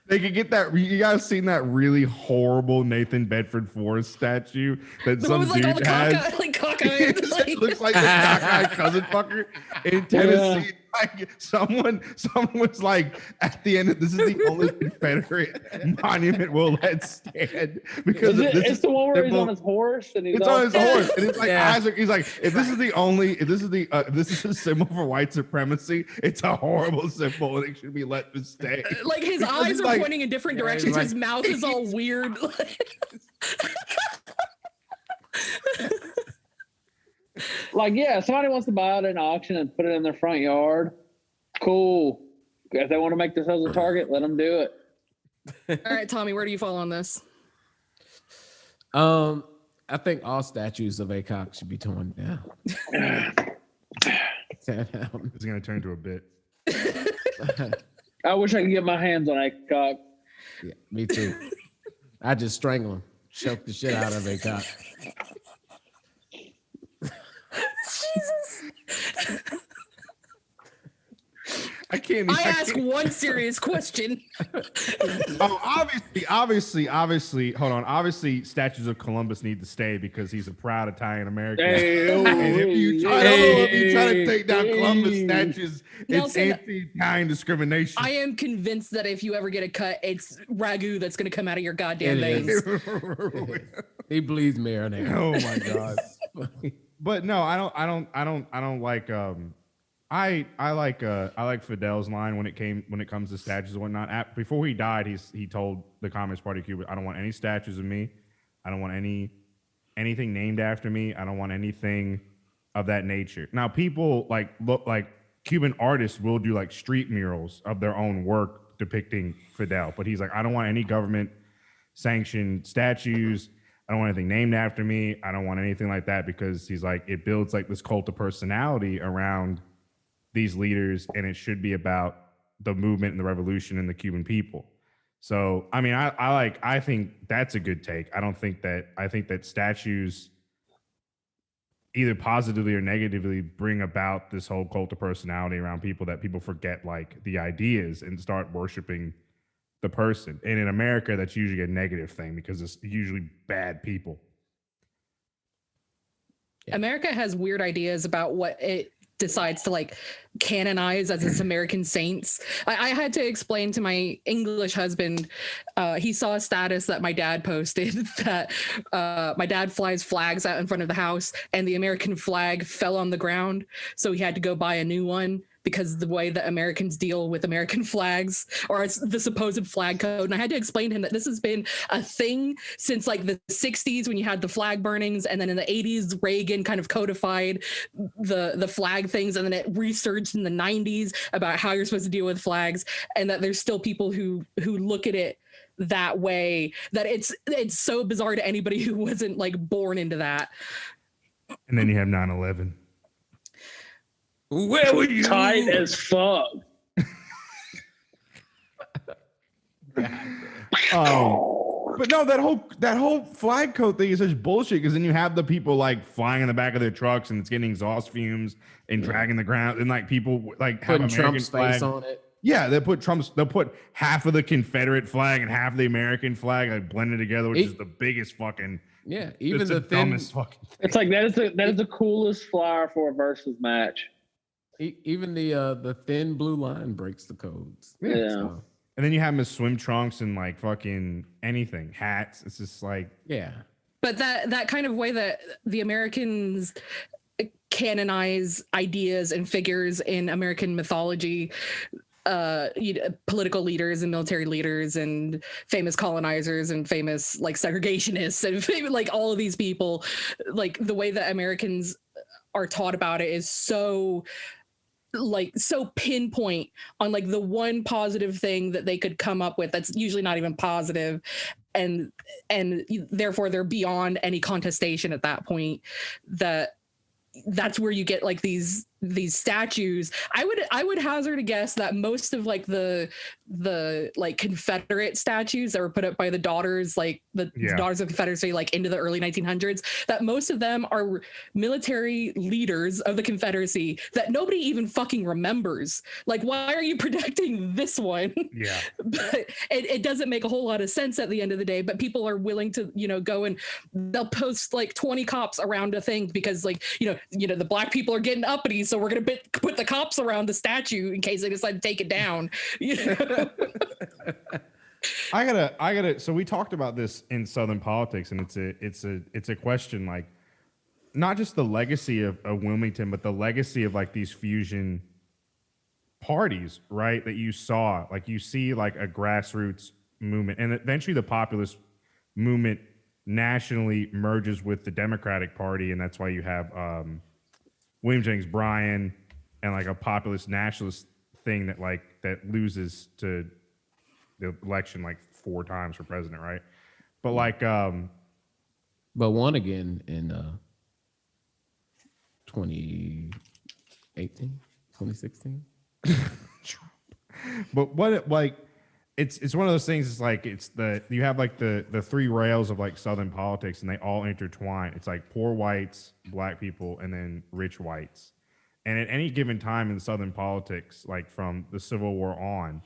They could get that. You guys seen that really horrible Nathan Bedford Forrest statue that The some one with dude like all the has? cockeyed, It looks like the cockeyed cousin fucker in Tennessee. Like someone's like, at the end of this is the only Confederate monument we'll let stand because It's the one where he's on his horse and he's it's on his horse, and it's like Yeah. Isaac. He's like, if this is a symbol for white supremacy, it's a horrible symbol, and it should be let to stay. like his Because eyes it's are like- pointing in different directions. His mouth is all weird. like, yeah, if somebody wants to buy it at an auction and put it in their front yard, cool. If they want to make themselves a target, let them do it. All right, Tommy, where do you fall on this? I think all statues of Aycock should be torn down. Tear down. It's gonna turn into a bit. I wish I could get my hands on Aycock. Yeah, me too. I just strangle him, choke the shit out of Aycock. I can't. I ask one serious question. Oh, obviously. Hold on. Obviously, statues of Columbus need to stay because he's a proud Italian American. And if you try to take down Columbus statues, it's Nelson, anti-Italian discrimination. I am convinced that if you ever get a cut, it's ragu that's going to come out of your goddamn It veins. is. He bleeds marinara. Oh my god. But no, I don't like I like Fidel's line when it comes to statues and whatnot. Before he died, he told the Communist Party of Cuba, I don't want any statues of me. I don't want anything named after me. I don't want anything of that nature. Now, people like Cuban artists will do like street murals of their own work depicting Fidel, but he's like, I don't want any government sanctioned statues. I don't want anything named after me. I don't want anything like that, because he's like, it builds like this cult of personality around these leaders, and it should be about the movement and the revolution and the Cuban people. So, I mean, I think that's a good take. I think that statues either positively or negatively bring about this whole cult of personality around people, that people forget like the ideas and start worshiping the person. And in America, that's usually a negative thing because it's usually bad people. America has weird ideas about what it decides to like canonize as its American saints. I had to explain to my English husband, he saw a status that my dad posted that my dad flies flags out in front of the house and the American flag fell on the ground. So he had to go buy a new one because of the way that Americans deal with American flags, or it's the supposed flag code. And I had to explain to him that this has been a thing since like the 60s when you had the flag burnings. And then in the 80s, Reagan kind of codified the flag things. And then it resurged in the 90s about how you're supposed to deal with flags. And that there's still people who look at it that way, that it's so bizarre to anybody who wasn't like born into that. And then you have 9/11. Where were you? Tight as fuck. But no, that whole flag code thing is such bullshit, because then you have the people like flying in the back of their trucks and it's getting exhaust fumes and dragging the ground, and like people like have Putting American Trump's flag face on it. Yeah, they'll put half of the Confederate flag and half of the American flag like blended together, which is the biggest fucking. Yeah, even it's the dumbest fucking thing. It's like that is the coolest flyer for a versus match. Even the thin blue line breaks the codes. Yeah. So, And then you have them as swim trunks and like fucking anything, hats. It's just like, yeah. But that kind of way that the Americans canonize ideas and figures in American mythology, political leaders and military leaders and famous colonizers and famous like segregationists and like all of these people, like the way that Americans are taught about it is so pinpoint on like the one positive thing that they could come up with that's usually not even positive, and therefore they're beyond any contestation at that point. That's where you get like these statues. I would hazard a guess that most of like the like Confederate statues that were put up by the daughters, like the daughters of the Confederacy, like into the early 1900s, that most of them are military leaders of the Confederacy that nobody even fucking remembers. Like, why are you protecting this one? yeah. But it doesn't make a whole lot of sense at the end of the day, but people are willing to, go and they'll post like 20 cops around a thing because like, the black people are getting uppity. So we're going to put the cops around the statue in case they decide to take it down. I gotta. So we talked about this in Southern politics, and it's a question like not just the legacy of Wilmington, but the legacy of like these fusion parties, right? That you saw, like you see like a grassroots movement, and eventually the populist movement nationally merges with the Democratic Party, and that's why you have William Jennings Bryan and like a populist nationalist thing that loses to the election like 4 times for president, right? But like but won again in 2018, 2016. But what it, like it's one of those things. It's like you have like the 3 rails of like Southern politics, and they all intertwine. It's like poor whites, black people, and then rich whites. And at any given time in Southern politics, like from the Civil War on,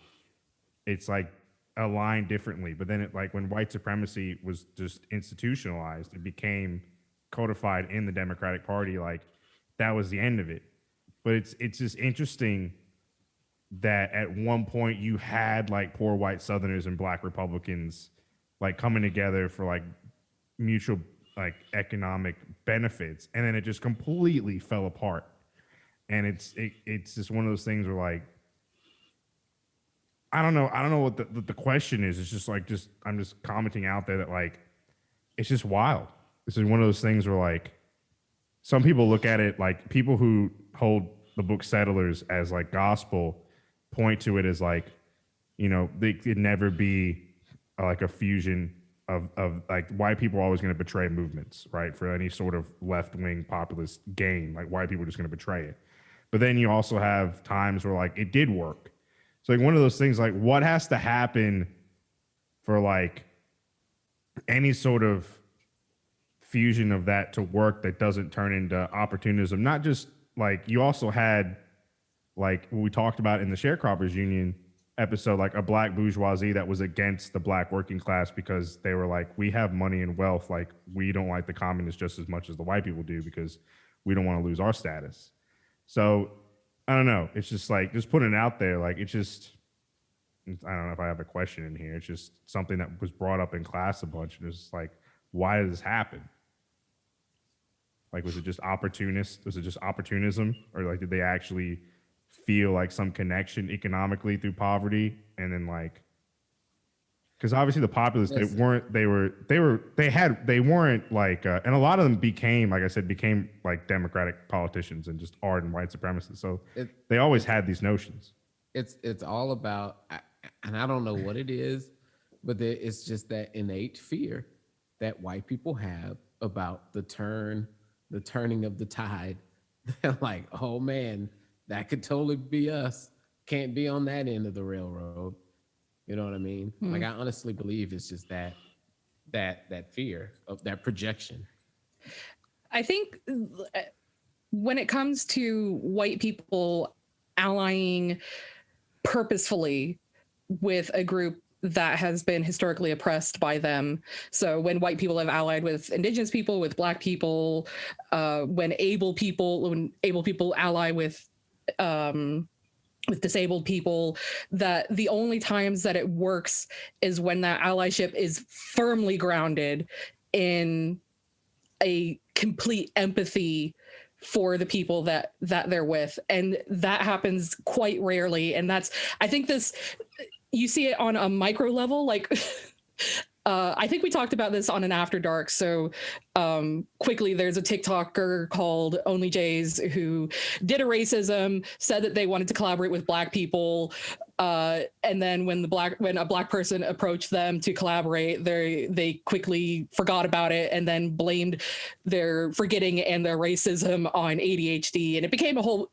it's like aligned differently. But then it like when white supremacy was just institutionalized, it became codified in the Democratic Party. Like that was the end of it. But it's just interesting that at one point you had like poor white Southerners and black Republicans like coming together for like mutual like economic benefits, and then it just completely fell apart. And it's just one of those things where like I don't know what the question is. It's just like I'm just commenting out there that like it's just wild. This is one of those things where like some people look at it like people who hold the book Settlers as like gospel point to it as like, you know, they could never be like a fusion of like white people are always going to betray movements, right? For any sort of left-wing populist gain, like white people are just going to betray it. But then you also have times where like it did work. So like one of those things, like what has to happen for like any sort of fusion of that to work that doesn't turn into opportunism? Not just like you also had like what we talked about in the Sharecroppers Union episode, like a black bourgeoisie that was against the black working class because they were like, we have money and wealth, like we don't like the communists just as much as the white people do because we don't want to lose our status. So I don't know, it's just like just putting it out there, like it's just, I don't know if I have a question in here, it's just something that was brought up in class a bunch, and it's just like, why did this happen? Like, was it just opportunism, or like did they actually feel like some connection economically through poverty? And then like, because obviously the populists, Yes. they weren't like, and a lot of them became, like I said, became like Democratic politicians and just ardent white supremacists. So they always had these notions. It's all about, and I don't know what it is, but it's just that innate fear that white people have about the turning of the tide. They're like, oh man, that could totally be us. Can't be on that end of the railroad. You know what I mean? Like, I honestly believe it's just that fear of that projection. I think when it comes to white people allying purposefully with a group that has been historically oppressed by them. So when white people have allied with indigenous people, with black people, when able people ally with disabled people, that the only times that it works is when that allyship is firmly grounded in a complete empathy for the people that they're with. And that happens quite rarely. And that's, I think this, you see it on a micro level, like I think we talked about this on an After Dark. So quickly, there's a TikToker called Only Jays who did a racism, said that they wanted to collaborate with black people. And then when a black person approached them to collaborate, they quickly forgot about it and then blamed their forgetting and their racism on ADHD. And it became a whole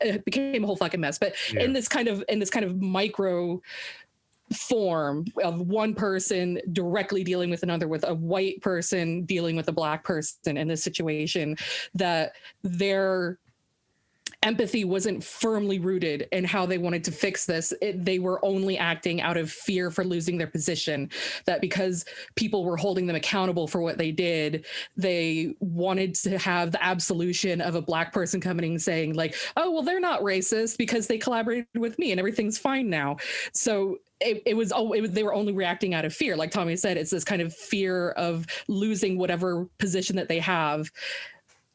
fucking mess. But in this kind of micro form of one person directly dealing with another, with a white person dealing with a black person in this situation, that their empathy wasn't firmly rooted in how they wanted to fix this. They were only acting out of fear for losing their position, that because people were holding them accountable for what they did, they wanted to have the absolution of a black person coming and saying like, oh, well, they're not racist because they collaborated with me and everything's fine now. So they were only reacting out of fear. Like Tommy said, it's this kind of fear of losing whatever position that they have.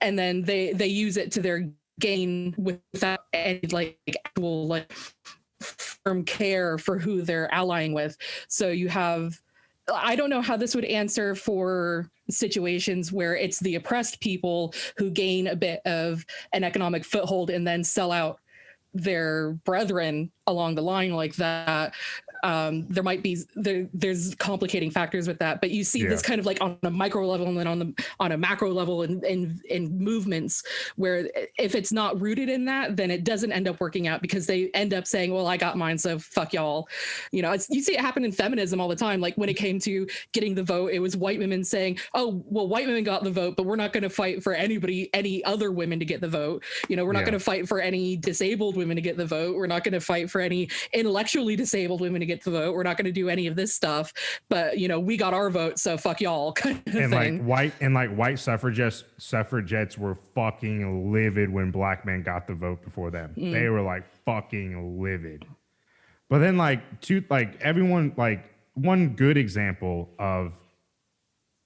And then they use it to their gain without any like actual like firm care for who they're allying with. So you have, I don't know how this would answer for situations where it's the oppressed people who gain a bit of an economic foothold and then sell out their brethren along the line like that. There might be there's complicating factors with that, but you see this kind of like on a micro level and then on a macro level in movements where if it's not rooted in that, then it doesn't end up working out because they end up saying, well, I got mine, so fuck y'all. You know, you see it happen in feminism all the time. Like when it came to getting the vote, it was white women saying, oh, well, white women got the vote, but we're not going to fight for any other women to get the vote. You know, we're not going to fight for any disabled women to get the vote. We're not going to fight for any intellectually disabled women to get the vote. We're not going to do any of this stuff, but you know, we got our vote, so fuck y'all. Kind of and thing. like white suffragettes were fucking livid when black men got the vote before them. They were like fucking livid. But then everyone, like one good example of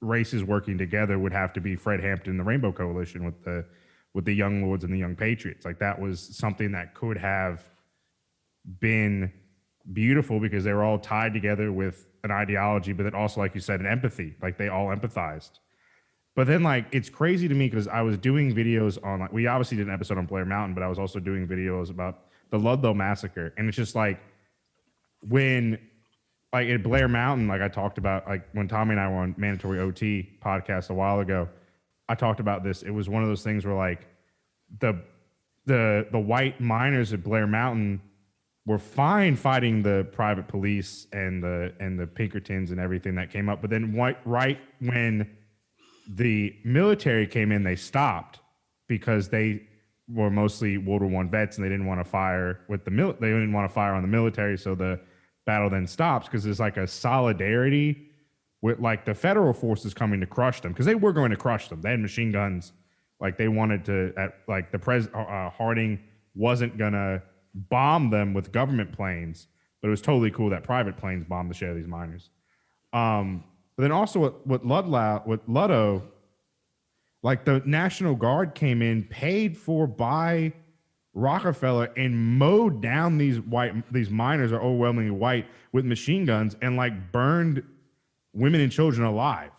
races working together would have to be Fred Hampton, the Rainbow Coalition with the Young Lords and the Young Patriots. Like that was something that could have been beautiful because they were all tied together with an ideology, but then also, like you said, an empathy. Like they all empathized. But then like it's crazy to me because I was doing videos on like we obviously did an episode on Blair Mountain, but I was also doing videos about the Ludlow massacre, and it's just like when like at Blair Mountain, like I talked about like when Tommy and I were on Mandatory OT podcast a while ago, I talked about this. It was one of those things where like the white miners at Blair Mountain were fine fighting the private police and the Pinkertons and everything that came up, but then right when the military came in, they stopped because they were mostly World War I vets and they didn't want to fire with they didn't want to fire on the military, so the battle then stops because there's like a solidarity with like the federal forces coming to crush them because they were going to crush them. They had machine guns, like they wanted to. Like the Harding wasn't gonna bomb them with government planes, but it was totally cool that private planes bombed the shit out of these miners. But then also with Ludlow, like the National Guard came in, paid for by Rockefeller, and mowed down these miners are overwhelmingly white with machine guns and like burned women and children alive.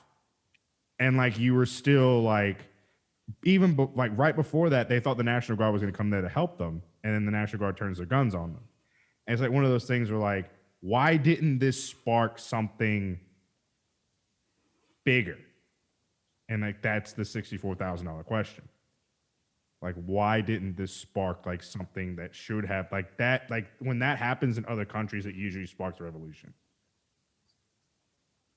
And like you were still like, even like right before that, they thought the National Guard was going to come there to help them, and then the National Guard turns their guns on them. And it's like one of those things where like, why didn't this spark something bigger? And like that's the $64,000 question. Like, why didn't this spark like something that should have like that? Like when that happens in other countries, it usually sparks a revolution.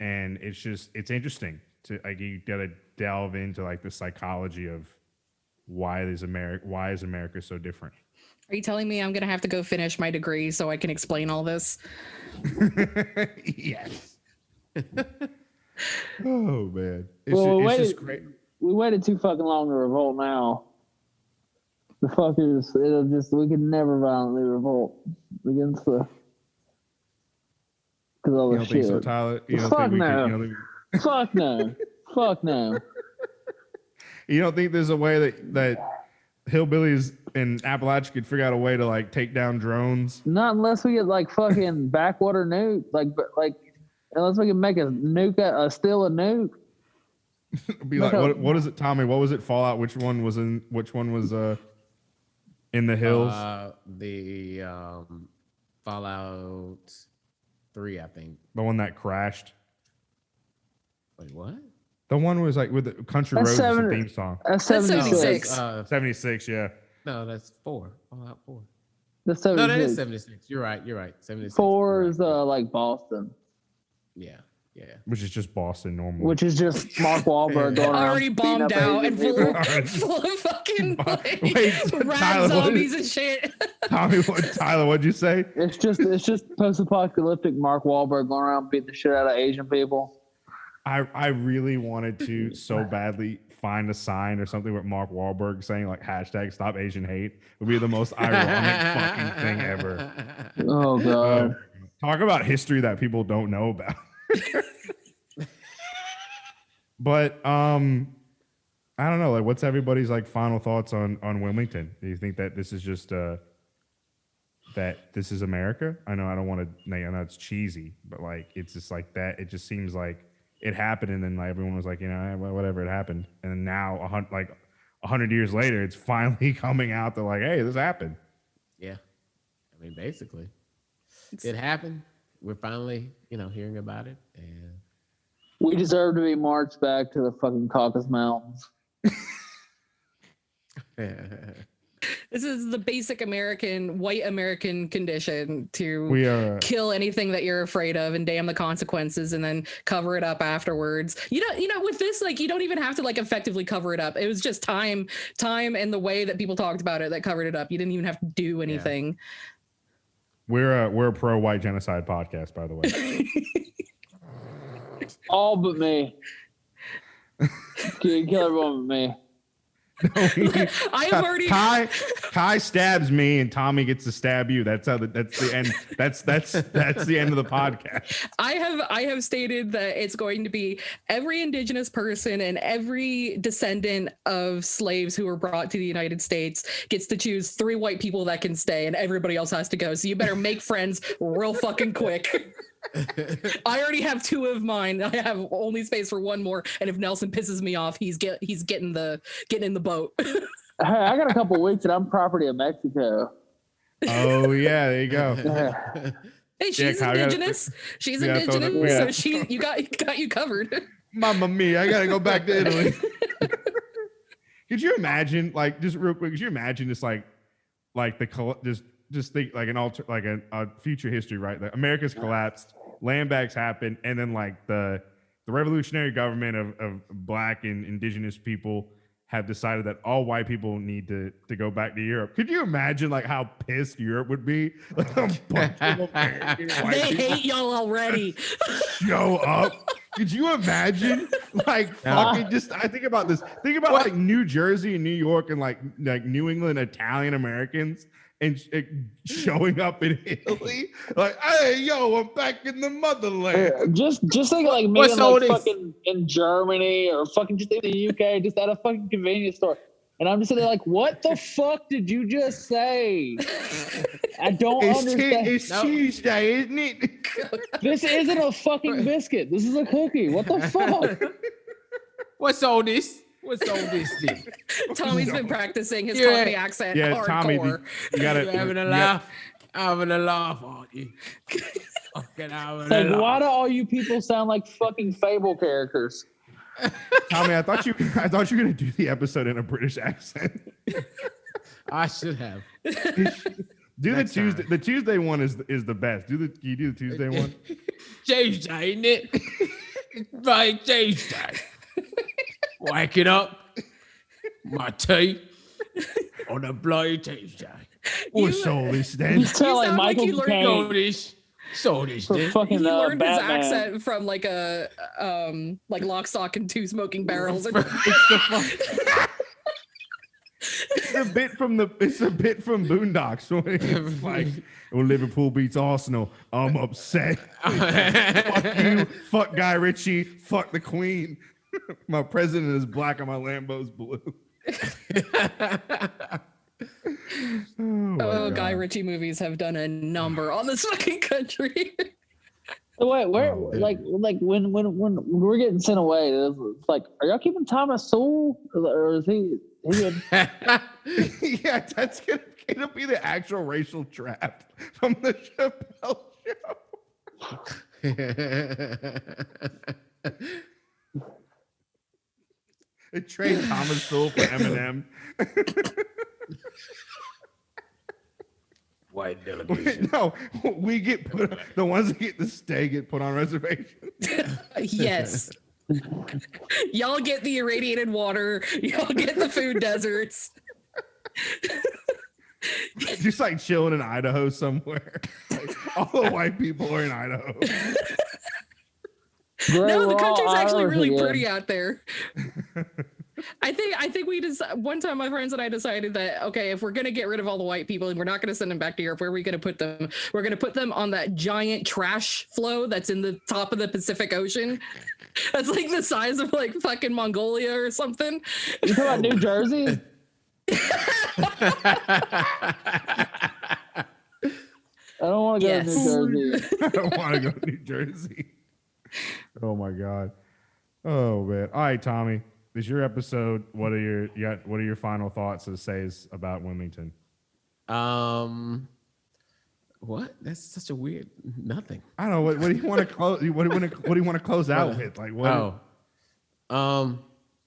And it's interesting to like you gotta delve into like the psychology of why is America so different? Are you telling me I'm gonna have to go finish my degree so I can explain all this? Yes. Oh man, Well, it's just great. We waited too fucking long to revolt now. The fuckers, we could never violently revolt against because all You the don't shit. think so, Tyler? You don't Fuck think we no. could, you don't think, Fuck no. Fuck no. you don't think there's a way that hillbillies in Appalachia could figure out a way to like take down drones? Not unless we get like fucking backwater nuke, like unless we can make a nuke, steal a nuke. Be like, what is it, Tommy? What was it? Fallout? Which one was in the hills? The Fallout 3, I think. The one that crashed. Wait, what? The one was like with the Country That's Roads was the theme song. That's That's 76. 76. 76, yeah. No, that's 4. Fallout 4. That's No, 76. that is 76. You're right. 76. 4 You're is right. like Boston, Yeah. Which is just Boston normally. which is just Mark Wahlberg going around Already beating bombed up out Asian and people. full of fucking like, Wait, rat Tyler, what zombies and shit. Tommy, Tyler, what'd you say? It's just post-apocalyptic Mark Wahlberg going around beating the shit out of Asian people. I really wanted to so badly find a sign or something with Mark Wahlberg saying like hashtag stop Asian hate. It would be the most ironic fucking thing ever. Oh god. Talk about history that people don't know about. But I don't know, like what's everybody's like final thoughts on Wilmington? Do you think that this is just that this is America? I know I don't want to, I know it's cheesy, but like it's just like that. It just seems like it happened, and then like everyone was like, you know, whatever, it happened, and then now 100 years later, it's finally coming out to like, hey, this happened. Yeah. I mean, basically, it happened. We're finally, hearing about it, and We deserve to be marched back to the fucking Caucasus Mountains. This is the basic white American condition to We are kill anything that you're afraid of and damn the consequences and then cover it up afterwards. With this, like, you don't even have to like effectively cover it up. It was just time and the way that people talked about it that covered it up. You didn't even have to do anything. we're a pro white genocide podcast, by the way. All but me. Kill everyone but me. I have already Kai stabs me and Tommy gets to stab you. That's the end. That's the end of the podcast. I have stated that it's going to be every indigenous person and every descendant of slaves who were brought to the United States gets to choose 3 white people that can stay and everybody else has to go. So you better make friends real fucking quick. I already have 2 of mine. I have only space for 1 more. And if Nelson pisses me off, he's getting in the boat. Hey, I got a couple weeks and I'm property of Mexico. Oh yeah, there you go. Hey, she's Kyle, indigenous. She's indigenous, so you got you covered. Mamma mia, I gotta go back to Italy. Could you imagine, like, just real quick? Could you imagine just like just think like a future history, right? Like America's collapsed, land bags happened, and then like the revolutionary government of Black and indigenous people have decided that all white people need to go back to Europe. Could you imagine like how pissed Europe would be? Like a bunch of American white They people hate y'all already. show up. Could you imagine? Like fucking just I think about this. Think about like New Jersey and New York and like New England Italian Americans and showing up in Italy. Like, hey, yo, I'm back in the motherland. Just think like me in like fucking in Germany or fucking just in the UK, just at a fucking convenience store. And I'm just sitting there like, what the fuck did you just say? I don't understand. It's Tuesday, isn't it? This isn't a fucking biscuit. This is a cookie. What the fuck? What's all this? What's all this thing? Tommy's been practicing his Cockney accent. Yeah, hardcore. Tommy, you gotta You're having a laugh. Having a laugh, aren't you? Fucking having a Like, laugh. why do all you people sound like fucking Fable characters? Tommy, I thought you were gonna do the episode in a British accent. I should have. Do the Tuesday. The Tuesday one is the best. Can you do the Tuesday one? Tuesday, ain't it? Right, Tuesday. Waking up, my tea on a bloody Tuesday. What's all this then? You sound like sound like Michael you learned Caine. So this, so this, For then. fucking He learned his Batman. accent from like a like Lock, Stock, and 2 Smoking Barrels. It's a bit from Boondocks. When it's like, when Liverpool beats Arsenal, I'm upset. Fuck you. Fuck Guy Ritchie. Fuck the Queen. My president is black and my Lambo's blue. Oh, Guy Ritchie movies have done a number on this fucking country. Wait, where like when we're getting sent away, it's like, are y'all keeping Thomas Sowell or is he Yeah, that's gonna be the actual racial trap from the Chappelle Show. They trade Thomas Sowell for Eminem. White delegation. No, we get put. The ones that get the stay get put on reservation. Yes. Y'all get the irradiated water. Y'all get the food deserts. Just like chilling in Idaho somewhere. Like, all the white people are in Idaho. No, the country's actually really again. pretty out there. I think we just one time my friends and I decided that, okay, if we're gonna get rid of all the white people and we're not gonna send them back to Europe, where are we gonna put them? We're gonna put them on that giant trash flow that's in the top of the Pacific Ocean. That's like the size of like fucking Mongolia or something. You talking about New Jersey? I don't want to go Yes. to New Jersey. I don't want to go to New Jersey. Oh my God. Oh man. All right, Tommy. This is your episode. What are your final thoughts to say about Wilmington? What? That's such a weird nothing. I don't know. What do you want to close? What do you want to close out with? Like what? I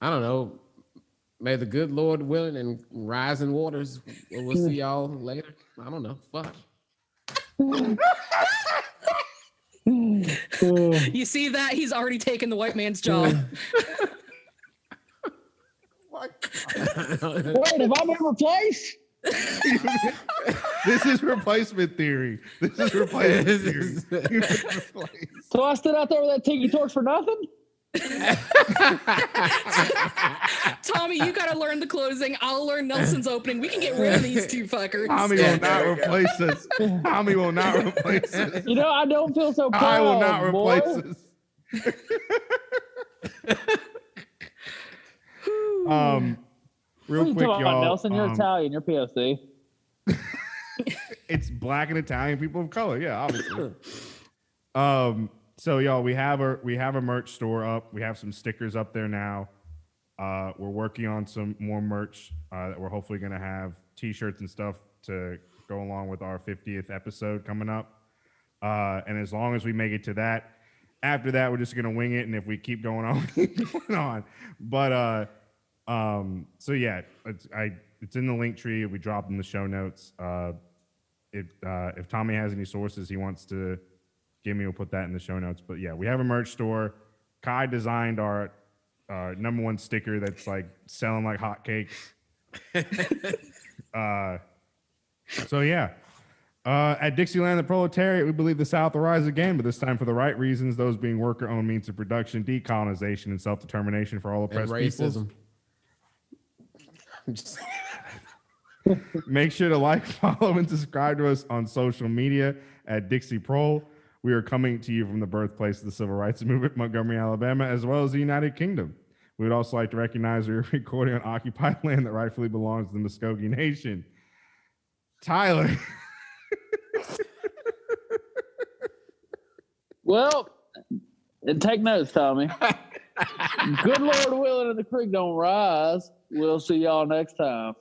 don't know. May the good Lord willing and rising waters. We'll see y'all later. I don't know. Fuck. You see that? He's already taken the white man's job. Wait, have I been replaced? This is replacement theory. This is replacement theory. You've been replaced. So I stood out there with that tiki torch for nothing? Tommy, you gotta learn the closing. I'll learn Nelson's opening. We can get rid of these 2 fuckers. Tommy will not replace us. Tommy will not replace us. You know, I don't feel so proud. I will not boy. replace us. Real What are you quick, talking about, y'all. Nelson? You're Italian. You're POC. It's black and Italian people of color. Yeah, obviously. So y'all, we have a merch store up. We have some stickers up there now. We're working on some more merch that we're hopefully gonna have t-shirts and stuff to go along with our 50th episode coming up. And as long as we make it to that, after that, we're just gonna wing it. And if we keep going on, we keep going on. But so yeah, it's in the link tree. We dropped in the show notes. If Tommy has any sources he wants to give me, we'll put that in the show notes. But yeah, we have a merch store. Kai designed our #1 sticker that's like selling like hotcakes. So yeah. At Dixieland, the proletariat, we believe the South will rise again, but this time for the right reasons, those being worker-owned means of production, decolonization, and self-determination for all oppressed peoples. I'm just Make sure to like, follow, and subscribe to us on social media at Dixie Prole. We are coming to you from the birthplace of the Civil Rights Movement, Montgomery, Alabama, as well as the United Kingdom. We would also like to recognize we're recording on occupied land that rightfully belongs to the Muskogee Nation. Tyler. Well, and take notes, Tommy. Good Lord willing, and the creek don't rise. We'll see y'all next time.